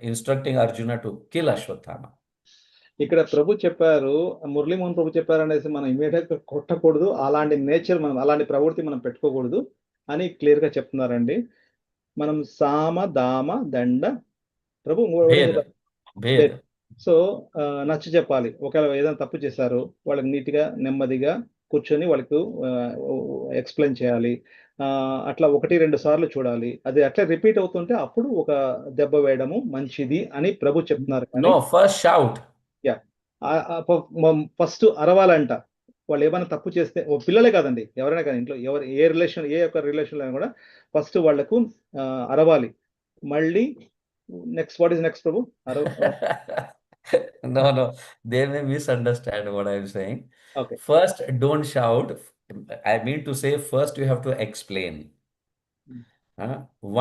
instructing Arjuna to kill Ashwatthama. ఇక్కడ ప్రభు చెప్పారు, మురళీమోహన్ ప్రభు చెప్పారు అనేసి మనం immediate గా కొట్టకూడదు, అలాంటి nature మనం అలాంటి ప్రవృత్తి మనం పెట్టుకోకూడదు అని క్లియర్ గా చెప్తున్నారండి. మనం సామ దామ దండ ప్రభు Bhed, Bhed. సో నచ్చ చెప్పాలి. ఒకవేళ ఏదైనా తప్పు చేశారు వాళ్ళకి నీట్గా నెమ్మదిగా కూర్చొని వాళ్ళకు ఎక్స్ప్లెయిన్ చేయాలి. అట్లా 1-2 సార్లు చూడాలి. అది అట్లా రిపీట్ అవుతుంటే అప్పుడు ఒక దెబ్బ వేయడము మంచిది అని ప్రభు చెప్తున్నారు. కానీ No, first shout. Yeah first అరవాలంట. వాళ్ళు ఏమైనా తప్పు చేస్తే పిల్లలే కాదండి, ఎవరైనా కానీ ఇంట్లో ఎవరు ఏ ఒక్క రిలేషన్ అయినా కూడా ఫస్ట్ వాళ్లకు అరవాలి. మళ్ళీ what is next Prabhu? No, no, they may misunderstand what I'm saying. Okay. First, don't shout. I mean to say, first you have to explain.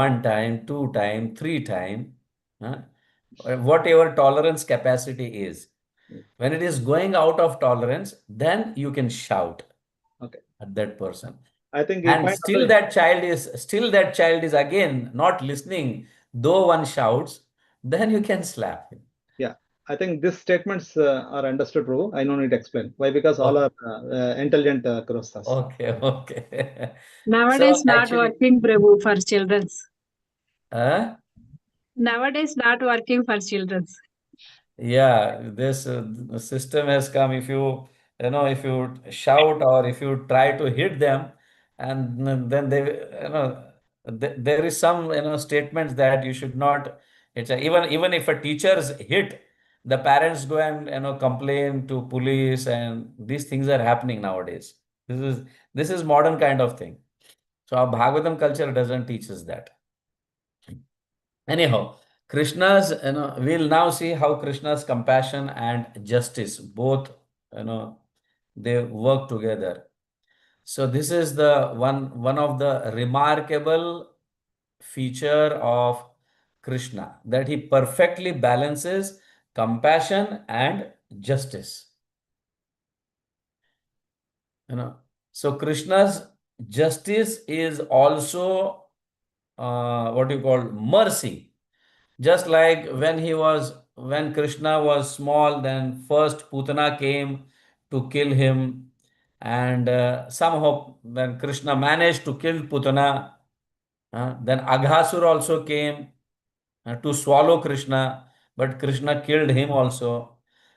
One time, 2 time, 3 time, whatever tolerance capacity is. When it is going out of tolerance, then you can shout Okay. at that person. I think And still that child is again not listening, though one shouts, then you can slap him. Yeah, I think these statements are understood, Prabhu. I no need to explain why, because all Okay. are intelligent Grosthas. Okay, okay. Nowadays, So not actually, working, Prabhu, for children's. uh, Nowadays, not working for children's. yeah, this system has come. If you shout or if you try to hit them, and then they, there is some, statements that you should not. Even if a teacher's hit, the parents go and complain to police, and these things are happening nowadays. This is modern kind of thing. So our Bhagavatam culture doesn't teach us that. Anyhow, we'll now see how Krishna's compassion and justice both, they work together. So this is the one of the remarkable feature of Krishna, that he perfectly balances compassion and justice. So Krishna's justice is also what you call mercy. Just like when Krishna was small, then first Putana came to kill him, and somehow when Krishna managed to kill Putana, then Aghasur also came to swallow Krishna, but Krishna killed him also.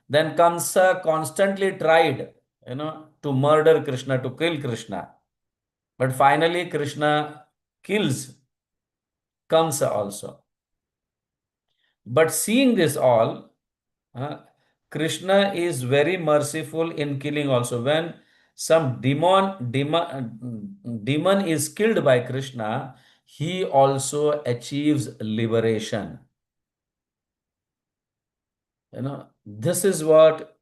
Then Kamsa constantly tried, to murder Krishna, to kill Krishna. But finally Krishna kills Kamsa also. But seeing this all, Krishna is very merciful in killing also. When some demon is killed by Krishna, he also achieves liberation. This is what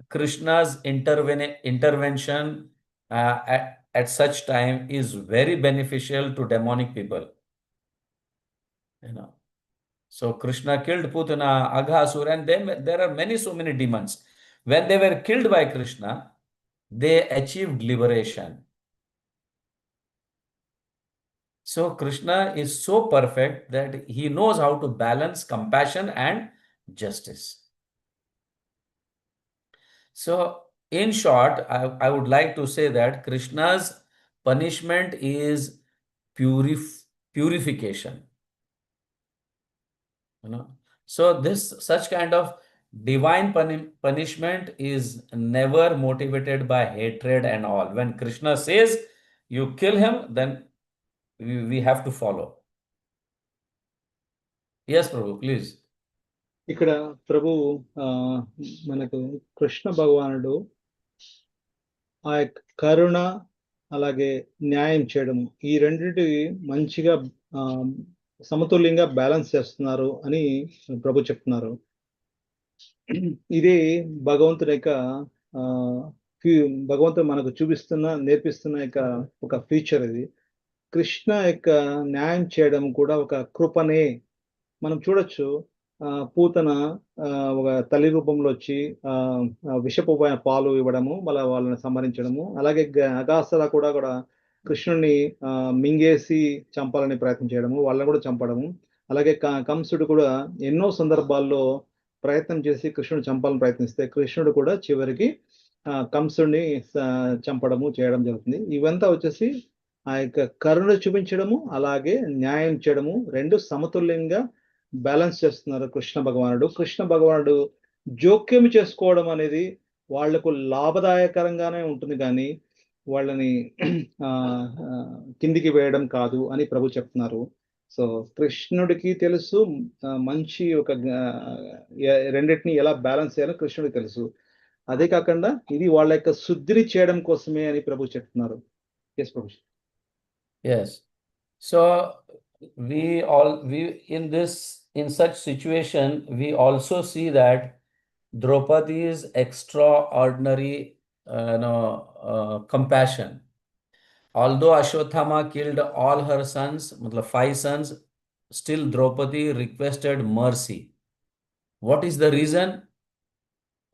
Krishna's intervention at such time is very beneficial to demonic people. So Krishna killed Putana, Aghasur, and then there are so many demons. When they were killed by Krishna, they achieved liberation. So Krishna is so perfect that he knows how to balance compassion and justice. So in short, I would like to say that Krishna's punishment is purification. So such kind of divine punishment is never motivated by hatred and all. When Krishna says you kill him, then we have to follow. Yes, Prabhu, please. ఇక్కడ ప్రభు ఆ, మనకు కృష్ణ భగవానుడు ఆ యొక్క కరుణ అలాగే న్యాయం చేయడము ఈ రెండింటి మంచిగా ఆ, సమతుల్యంగా బ్యాలెన్స్ చేస్తున్నారు అని ప్రభు చెప్తున్నారు. ఇది భగవంతుని యొక్క ఆ, భగవంతుడు మనకు నేర్పిస్తున్న యొక్క ఒక ఫీచర్ ఇది. కృష్ణ యొక్క న్యాయం చేయడం కూడా ఒక కృపనే. మనం చూడొచ్చు పూతన ఒక తల్లి రూపంలో వచ్చి విషపు పాలు ఇవ్వడము, మళ్ళీ వాళ్ళని సంహరించడము, అలాగే అగాసర కూడా కృష్ణుడిని మింగేసి చంపాలని ప్రయత్నం చేయడము, వాళ్ళని కూడా చంపడము, అలాగే కంసుడు కూడా ఎన్నో సందర్భాల్లో ప్రయత్నం చేసి కృష్ణుడు చంపాలని ప్రయత్నిస్తే కృష్ణుడు కూడా చివరికి కంసుడిని చంపడము చేయడం జరుగుతుంది. ఇవంతా వచ్చేసి ఆ యొక్క కరుణ చూపించడము అలాగే న్యాయం చేయడము రెండు సమతుల్యంగా బ్యాలెన్స్ చేస్తున్నారు కృష్ణ భగవానుడు. కృష్ణ భగవానుడు జోక్యం చేసుకోవడం అనేది వాళ్లకు లాభదాయకరంగానే ఉంటుంది కానీ వాళ్ళని ఆ, ఆ, కిందికి వేయడం కాదు అని ప్రభు చెప్తున్నారు. సో కృష్ణుడికి తెలుసు మంచి ఒక రెండింటిని ఎలా బ్యాలెన్స్ చేయాలో కృష్ణుడికి తెలుసు. అదే కాకుండా ఇది వాళ్ళ యొక్క శుద్ధిని చేయడం కోసమే అని ప్రభు చెప్తున్నారు. Yes Prabhu. Yes. So in such situation, we also see that Draupadi's extraordinary compassion. Although Ashwatthama killed all her sons, matlab 5 sons, still Draupadi requested mercy. What is the reason?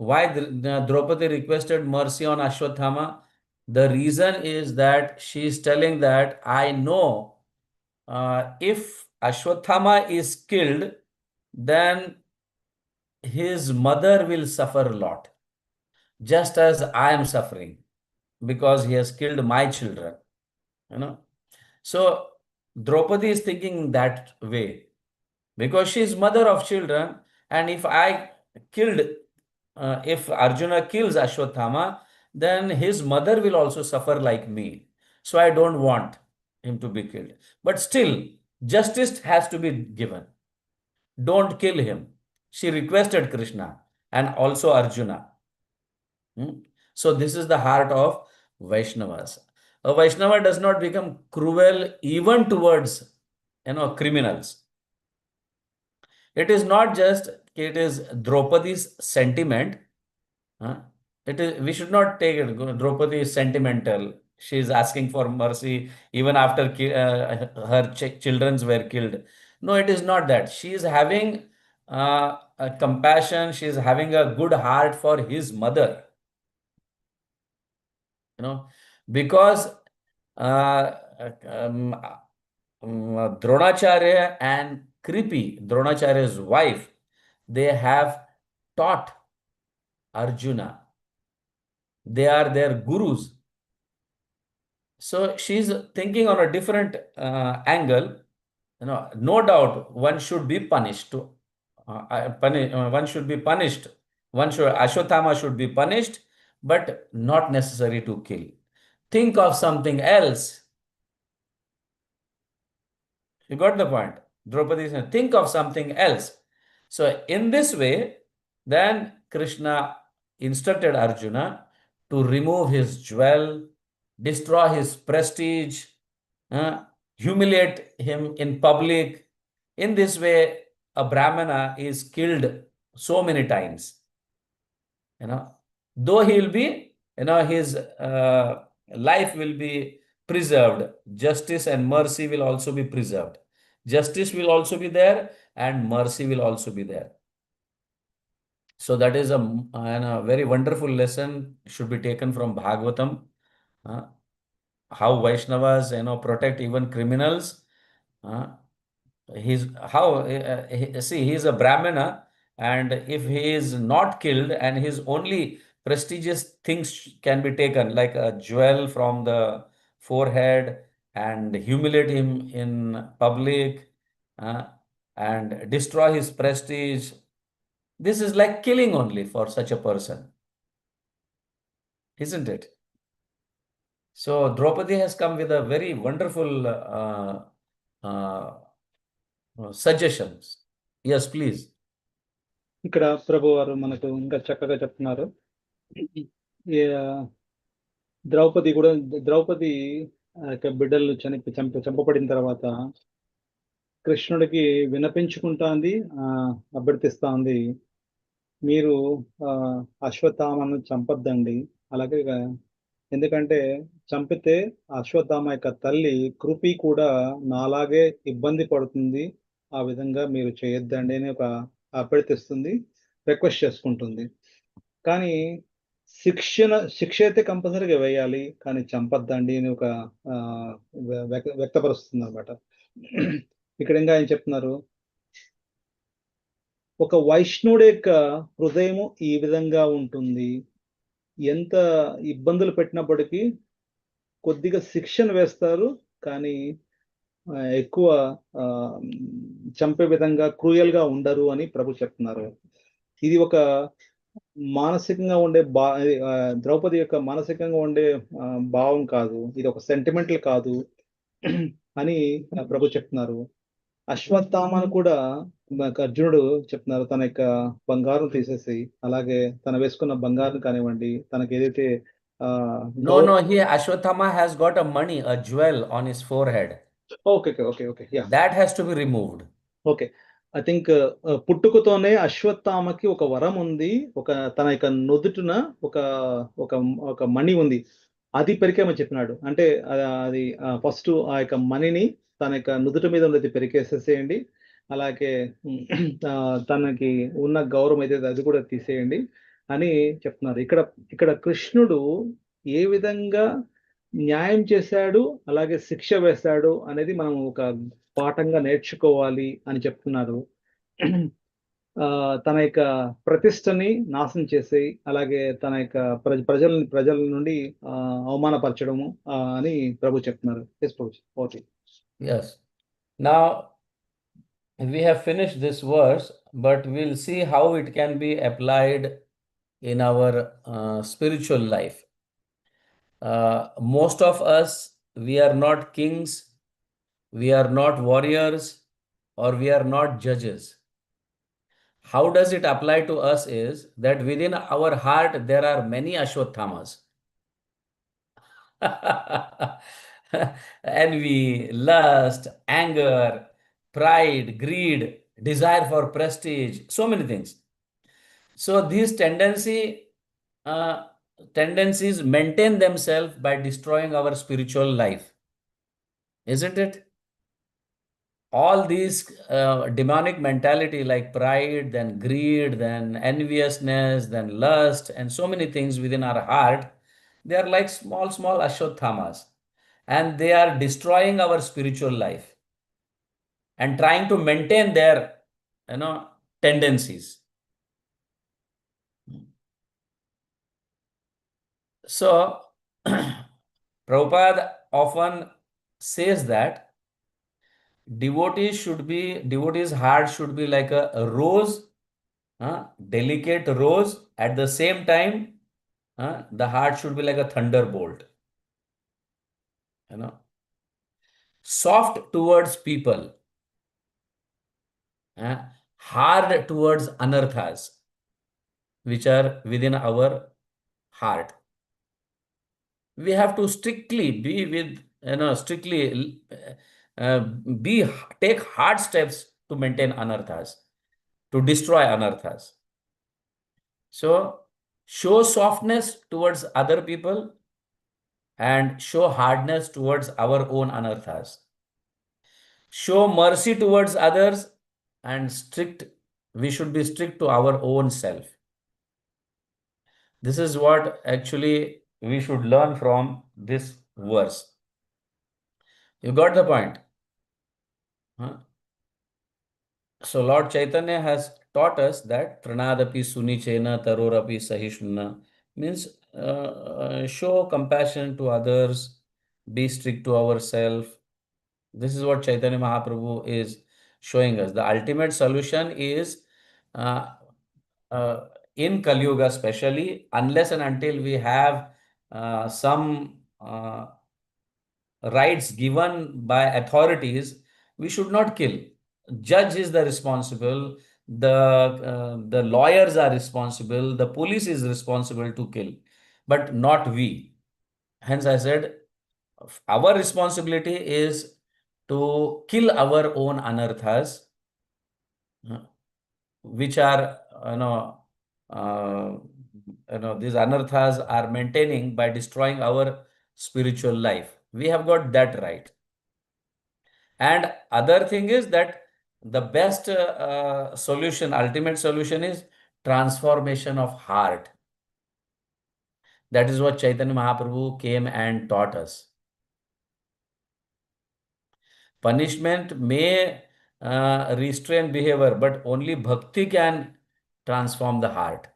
Why Draupadi requested mercy on Ashwatthama? The reason is that she is telling that I know if Ashwatthama is killed, then his mother will suffer a lot, just as I am suffering because he has killed my children. So Draupadi is thinking that way because she is mother of children, and if Arjuna kills Ashwatthama, then his mother will also suffer like me. So I don't want him to be killed. But still, justice has to be given. Don't kill him. She requested Krishna and also Arjuna. So this is the heart of Vaishnavas. A Vaishnava does not become cruel even towards criminals. It is not just, it is Draupadi's sentiment. We should not take it. Draupadi is sentimental. She is asking for mercy even after her children were killed. No, it is not that. She is having a compassion. She is having a good heart for his mother. Because Dronacharya and Kripi, Dronacharya's wife, they have taught Arjuna. They are their gurus. So she's thinking on a different angle. No doubt one should be punished. One should be punished. Ashwatthama should be punished, but not necessary to kill. Think of something else. You got the point? Draupadi said, think of something else. So in this way, then Krishna instructed Arjuna to remove his jewel, destroy his prestige, humiliate him in public. In this way, a Brahmana is killed so many times. Though he will be, his life will be preserved. Justice and mercy will also be preserved. Justice will also be there and mercy will also be there. So that is a very wonderful lesson should be taken from Bhagavatam. How Vaishnavas, protect even criminals. He is a Brahmana, and if he is not killed and his only prestigious things can be taken, like a jewel from the forehead, and humiliate him in public, and destroy his prestige, this is like killing only for such a person, isn't it? So Draupadi has come with a very wonderful suggestions. Yes, please. ఇక్కడ ప్రభు వారు మనకు ఇంకా చక్కగా చెప్తున్నారు. ఈ, ఆ, ద్రౌపది ఆ యొక్క బిడ్డలు చంపబడిన తర్వాత కృష్ణుడికి విన్నపించుకుంటాంది, అభ్యర్థిస్తాంది, మీరు అశ్వత్థామను చంపొద్దండి. అలాగే ఎందుకంటే చంపితే అశ్వత్థామ యొక్క తల్లి కృపి కూడా నాలాగే ఇబ్బంది పడుతుంది, ఆ విధంగా మీరు చేయొద్దండి అని ఒక అభ్యర్థిస్తుంది, రిక్వెస్ట్ చేసుకుంటుంది. కానీ శిక్ష అయితే కంపల్సరీగా వేయాలి, కానీ చంపొద్దండి అని ఒక ఆ, వ్యక్తపరుస్తుంది అనమాట. ఇక్కడ ఇంకా ఆయన చెప్తున్నారు, ఒక వైష్ణవుడి యొక్క హృదయము ఈ విధంగా ఉంటుంది. ఎంత ఇబ్బందులు పెట్టినప్పటికీ కొద్దిగా శిక్షను వేస్తారు, కానీ ఎక్కువ ఆ, చంపే విధంగా క్రూయల్ గా ఉండరు అని ప్రభు చెప్తున్నారు. ఇది ఒక మానసికంగా ఉండే ద్రౌపది యొక్క మానసికంగా ఉండే భావం కాదు, ఇది ఒక సెంటిమెంటల్ కాదు అని ప్రభు చెప్తున్నారు. అశ్వత్థామను కూడా అర్జునుడు చెప్తున్నారు, తన యొక్క బంగారం తీసేసి, అలాగే తన వేసుకున్న బంగారం కానివ్వండి, తనకి ఏదైతే ఆ No, no, here Ashwatthama has got a money, a jewel on his forehead. Okay okay okay yeah That has to be removed. Okay. I think పుట్టుకతోనే అశ్వత్థామకి ఒక వరం ఉంది, తన యొక్క నుదుటిన ఒక ఒక ఒక మణి ఉంది, అది పెరికేమని చెప్పినాడు. అంటే అది ఫస్ట్ ఆ యొక్క మణిని తన యొక్క నుదుటి మీద ఉన్నది పెరికేసేసేయండి, అలాగే తనకి ఉన్న గౌరవం అయితే అది కూడా తీసేయండి అని చెప్తున్నారు. ఇక్కడ ఇక్కడ కృష్ణుడు ఏ విధంగా న్యాయం చేశాడు, అలాగే శిక్ష వేశాడు అనేది మనం ఒక పాఠంగా నేర్చుకోవాలి అని చెప్తున్నారు. తన యొక్క ప్రతిష్టని నాశనం చేసి, అలాగే తన యొక్క ప్రజల నుండి అవమానపరచడము అని ప్రభు చెప్తున్నారు. Yes Prabhuji. Okay. Yes. Now we have finished this verse, but we'll see how it can be applied in our spiritual life. Most of us, we are not kings, we are not warriors, or we are not judges. How does it apply to us is that within our heart there are many Ashwathamas. Envy, lust, anger, pride, greed, desire for prestige, so many things. So these tendencies maintain themselves by destroying our spiritual life, isn't it? All these demonic mentality like pride, then greed, then enviousness, then lust, and so many things within our heart, they are like small ashwathamas, and they are destroying our spiritual life and trying to maintain their tendencies. So Prabhupada often says that devotee's heart should be like a rose, delicate rose. At the same time, the heart should be like a thunderbolt. Soft towards people, hard towards anarthas, which are within our heart. We have to strictly be with, take hard steps to maintain anarthas, to destroy anarthas. So show softness towards other people and show hardness towards our own anarthas. Show mercy towards others and we should be strict to our own self. This is what actually we should learn from this verse. You got the point? Huh? So Lord Chaitanya has taught us that pranadapi sunichena tarorapi sahishnuna means show compassion to others, be strict to ourselves. This is what Chaitanya Mahaprabhu is showing us. The ultimate solution is in Kali Yuga especially, unless and until we have some rights given by authorities, we should not kill. Judge is the responsible. the lawyers are responsible, the police is responsible to kill, but not we. Hence, I said our responsibility is to kill our own anarthas, which are, uh, these anarthas are maintaining by destroying our spiritual life. We have got that right. And other thing is that the best solution, ultimate solution is transformation of heart. That is what Chaitanya Mahaprabhu came and taught us. Punishment may restrain behavior, but only bhakti can transform the heart.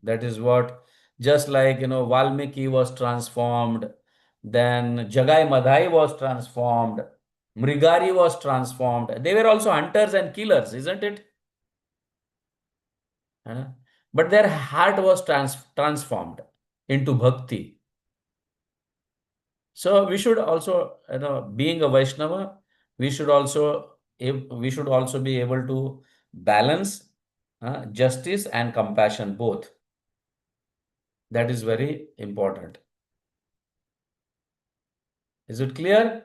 That is what, just like, Valmiki was transformed, then Jagai Madhai was transformed, Mrigari was transformed. They were also hunters and killers, isn't it? But their heart was transformed into bhakti. So we should also, being a Vaishnava, we should also be able to balance justice and compassion both. That is very important. Is it clear?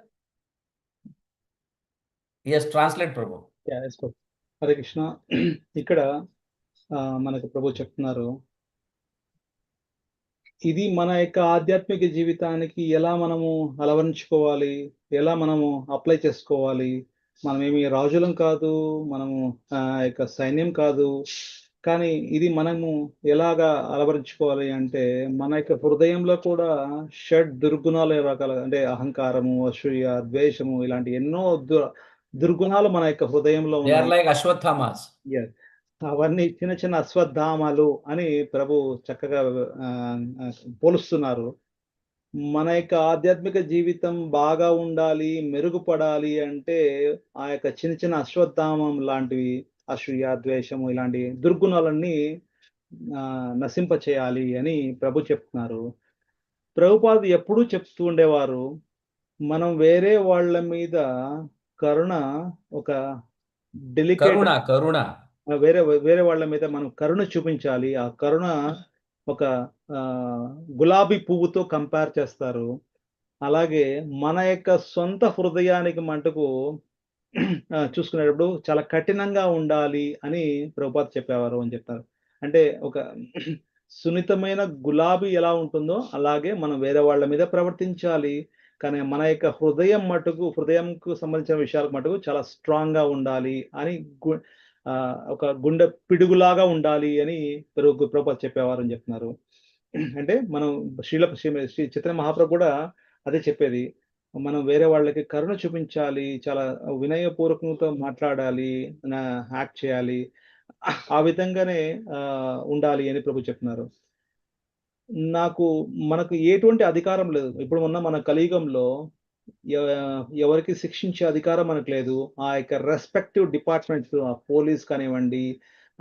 Yes, translate, Prabhu. Yes, Hare Krishna. ఇక్కడ మనకు ప్రభు చెప్తున్నారు, ఇది మన యొక్క ఆధ్యాత్మిక జీవితానికి ఎలా మనము అలవరించుకోవాలి, ఎలా మనము అప్లై చేసుకోవాలి. మనమేమి రాజులం కాదు, మనము యొక్క సైన్యం కాదు, కానీ ఇది మనము ఎలాగా అలవరించుకోవాలి అంటే, మన యొక్క హృదయంలో కూడా షడ్ దుర్గుణాలు రకాల, అంటే అహంకారము, అసూయ, ద్వేషము, ఇలాంటి ఎన్నో దుర్గుణాలు మన యొక్క హృదయంలో They are ఉన్నాయి. like Ashwathamas. Yes. అవన్నీ చిన్న చిన్న అశ్వత్థామాలు అని ప్రభు చక్కగా పోలుస్తున్నారు. మన యొక్క ఆధ్యాత్మిక జీవితం బాగా ఉండాలి, మెరుగుపడాలి అంటే ఆ యొక్క చిన్న చిన్న అశ్వత్థామం లాంటివి, అసూయ, ద్వేషము, ఇలాంటి దుర్గుణాలన్నీ నశింప చేయాలి అని ప్రభు చెప్తున్నారు. ప్రభుపాదులు ఎప్పుడూ చెప్తూ ఉండేవారు, మనం వేరే వాళ్ళ మీద కరుణ, ఒక డెలికేట్ కరుణ వేరే వాళ్ళ మీద మనం కరుణ చూపించాలి. ఆ కరుణ ఒక గులాబీ పువ్వుతో కంపేర్ చేస్తారు. అలాగే మన యొక్క సొంత హృదయానికి మటుకు చూసుకునేటప్పుడు చాలా కఠినంగా ఉండాలి అని ప్రభుపాద చెప్పేవారు అని చెప్తారు. అంటే ఒక సున్నితమైన గులాబీ ఎలా ఉంటుందో అలాగే మనం వేరే వాళ్ళ మీద ప్రవర్తించాలి. కానీ మన యొక్క హృదయంకు సంబంధించిన విషయాలకు మటుకు చాలా స్ట్రాంగ్ గా ఉండాలి అని, ఒక గుండె పిడుగులాగా ఉండాలి అని ప్రభుపాద చెప్పేవారు అని చెప్తున్నారు. అంటే మనం శ్రీ చైతన్య మహాప్రభు కూడా అదే చెప్పేది, మనం వేరే వాళ్ళకి కరుణ చూపించాలి, చాలా వినయపూర్వకంతో మాట్లాడాలి, యాక్ట్ చేయాలి, ఆ విధంగానే ఉండాలి అని ప్రభు చెప్తున్నారు. మనకు ఎటువంటి అధికారం లేదు. ఇప్పుడు ఉన్న మన కలియుగంలో ఎవరికి శిక్షించే అధికారం మనకు లేదు. ఆ యొక్క రెస్పెక్టివ్ డిపార్ట్మెంట్స్, పోలీస్ కానివ్వండి,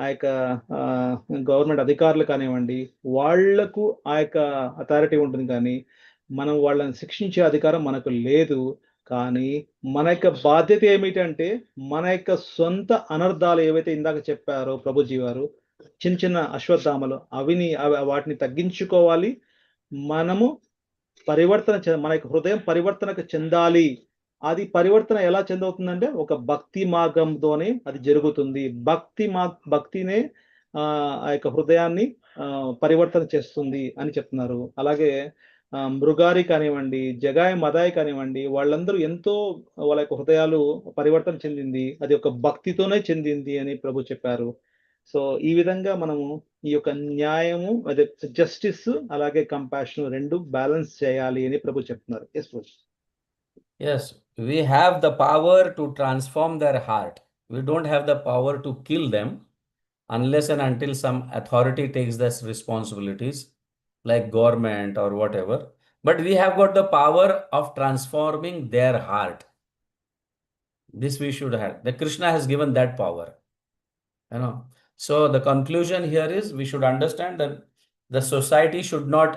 ఆ యొక్క గవర్నమెంట్ అధికారులు కానివ్వండి, వాళ్లకు ఆ యొక్క అథారిటీ ఉంటుంది, కానీ మనం వాళ్ళని శిక్షించే అధికారం మనకు లేదు. కానీ మన యొక్క బాధ్యత ఏమిటంటే, మన యొక్క సొంత అనర్థాలు ఏవైతే ఇందాక చెప్పారో ప్రభుజీ వారు, చిన్న చిన్న అశ్వత్థామలు, వాటిని తగ్గించుకోవాలి. మనము మన యొక్క హృదయం పరివర్తనకు చెందాలి. అది పరివర్తన ఎలా చెందవుతుందంటే, ఒక భక్తి మార్గంతోనే అది జరుగుతుంది. భక్తినే ఆ యొక్క హృదయాన్ని పరివర్తన చేస్తుంది అని చెప్తున్నారు. అలాగే మృగారి కానివ్వండి, జగాయ్ మదాయ్ కానివ్వండి, వాళ్ళందరూ ఎంతో వాళ్ళ యొక్క హృదయాలు పరివర్తన చెందింది, అది ఒక భక్తితోనే చెందింది అని ప్రభు చెప్పారు. సో ఈ విధంగా మనము ఈ యొక్క న్యాయము, అదే జస్టిస్, అలాగే కంపాషన్ రెండు బ్యాలెన్స్ చేయాలి అని ప్రభు చెప్తున్నారు. Yes, we have the power to transform their heart. We don't have the power to kill them unless and until some authority takes those responsibilities, like government or whatever. But we have got the power of transforming their heart. This we should have. The Krishna has given that power. So the conclusion here is, we should understand that the society should not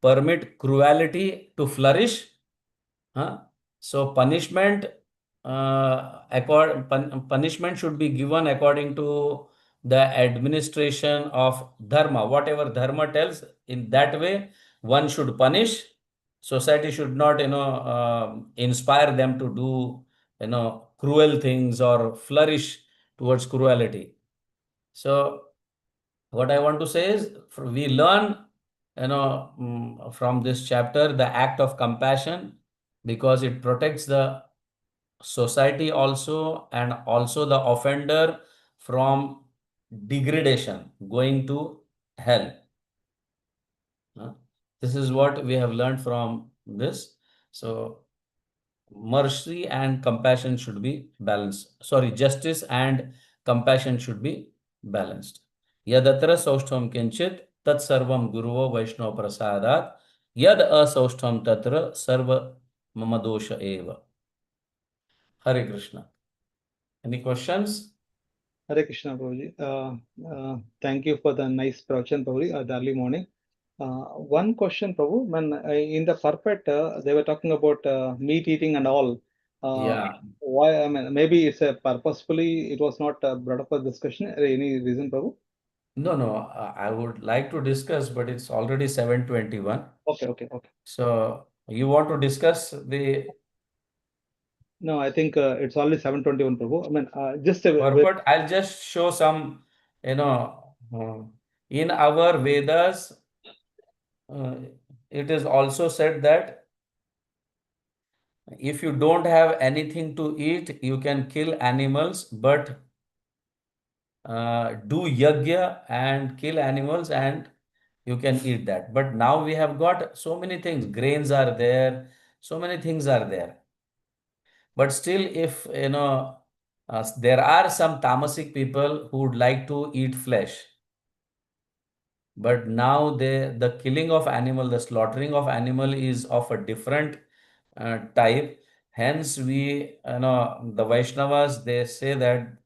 permit cruelty to flourish. So punishment punishment should be given according to the administration of dharma. Whatever dharma tells, in that way, one should punish. Society should not, inspire them to do, cruel things or flourish towards cruelty. So, what I want to say is, we learn, from this chapter, the act of compassion, because it protects the society also, and also the offender from degradation, going to hell. This is what we have learned from this. So mercy and compassion should be balanced. Sorry, justice and compassion should be balanced. Yadatra saushtham kinchit tat sarvam guruvo vaishnav prasadat yad asaushtham tatra sarva mama dosha eva. Hare Krishna. Any questions? Hare Krishna, Prabhuji. Thank you for the nice pravachan, Prabhuji, the early morning. One question, Prabhu. When in the purport, they were talking about meat eating and all. Yeah. Why? I mean, maybe it's purposefully it was not brought up for discussion. Any reason, Prabhu? No, I would like to discuss, but it's already 7:21. Okay. So you want to discuss the No, I think it's only 7:21, Prabhu. I mean, just purport? I'll just show some, in our Vedas, it is also said that if you don't have anything to eat, you can kill animals, but do yajna and kill animals and you can eat that. But now we have got so many things, grains are there, so many things are there. But still, if there are some tamasic people who would like to eat flesh, but now the killing of animal, the slaughtering of animal is of a different type. Hence, the Vaishnavas, they say that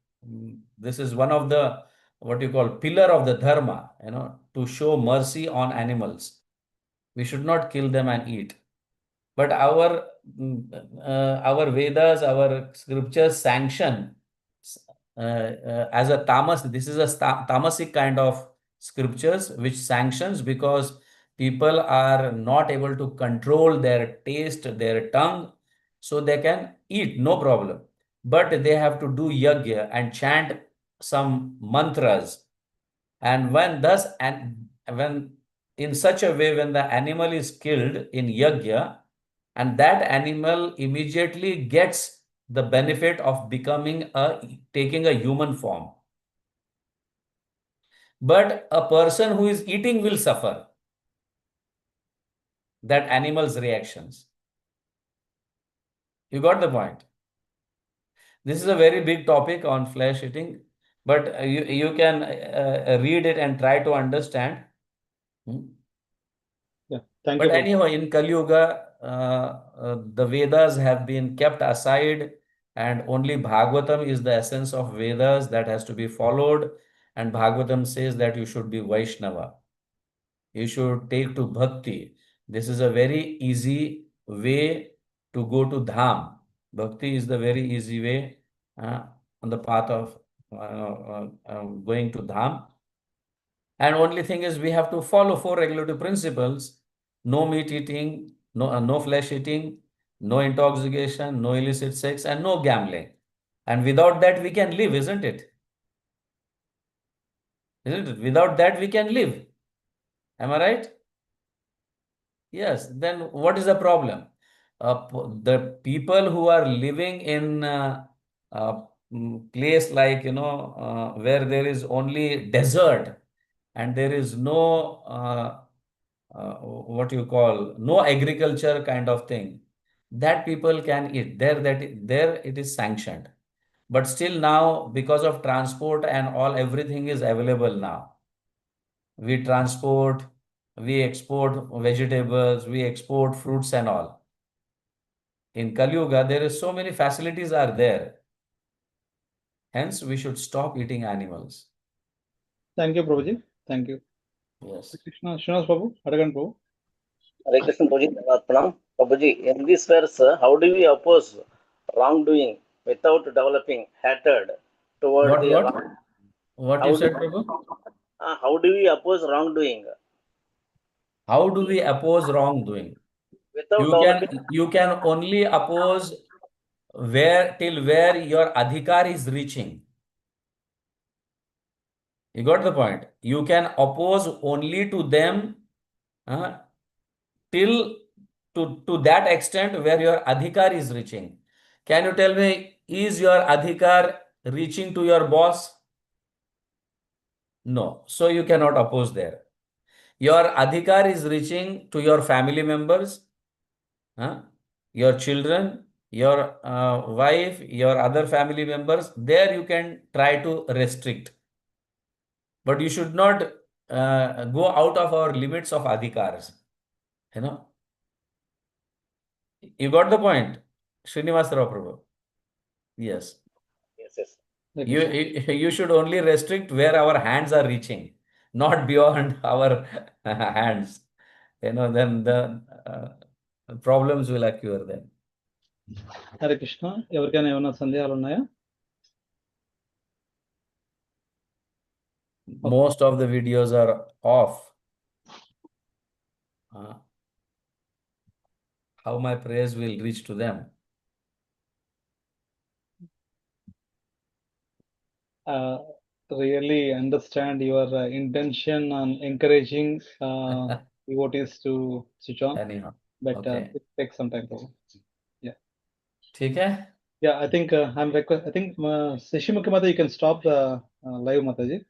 this is one of the what you call pillar of the dharma, to show mercy on animals. We should not kill them and eat. But our Vedas, our scriptures sanction as a tamas. This is a tamasic kind of scriptures which sanctions, because people are not able to control their taste, their tongue, so they can eat, no problem. But they have to do yajna and chant some mantras. And when in such a way, when the animal is killed in yajna, and that animal immediately gets the benefit of taking a human form. But a person who is eating will suffer that animal's reactions. You got the point? This is a very big topic on flesh eating, but you can read it and try to understand. Yeah, thank But you, Prabhu. anyhow, in Kali Yuga, the Vedas have been kept aside, and only Bhagavatam is the essence of Vedas that has to be followed. And Bhagavatam says that you should be Vaishnava. You should take to Bhakti. This is a very easy way to go to Dham. Bhakti is the very easy way on the path of going to Dham. And only thing is, we have to follow 4 regulative principles: no meat eating, no flesh eating, no intoxication, no illicit sex, and no gambling. And without that, we can live, isn't it? Isn't it? Without that, we can live. Am I right? Yes. Then what is the problem? The people who are living in place like, where there is only desert and there is no what you call no agriculture kind of thing, that people can eat there. There it is sanctioned. But still now, because of transport and all, everything is available now. We transport, we export vegetables, we export fruits and all. In Kali Yuga, there is so many facilities are there. Hence, we should stop eating animals. Thank you, Prabhuji. Thank you. Yes. Krishna, Srinivas Prabhu, Adagan Prabhu. Hare Krishna, Prabhuji. Prabhuji, in this verse, how do we oppose wrongdoing? without developing hatred toward What, the what? wrong. What How you do, said, Prabhu? how do we oppose wrongdoing How do we oppose wrongdoing? without developing? You can only oppose till where your adhikar is reaching. You got the point? You can oppose only to them uh, till to that extent where your adhikar is reaching. Can you tell me, is your adhikar reaching to your boss? No. So you cannot oppose there. Your adhikar is reaching to your family members, your children, your wife, your other family members. There you can try to restrict. But you should not go out of our limits of adhikars. You know, you got the point, Srinivas Rao Prabhu. Yes. Yes, yes. Hare You, Krishna. you should only restrict where our hands are reaching, not beyond our hands. Then the problems will occur then. Hare Krishna. ఎవరికైనా ఏమైనా సందేహాలు ఉన్నాయా? Most of the videos are off. How my prayers will reach to them? Really understand your intention on encouraging devotees to switch on, Anyhow, but okay. it takes some time. Yeah. ठीक है? Yeah, I think I think Seshimukhi Mata, you can stop the live, Mataji.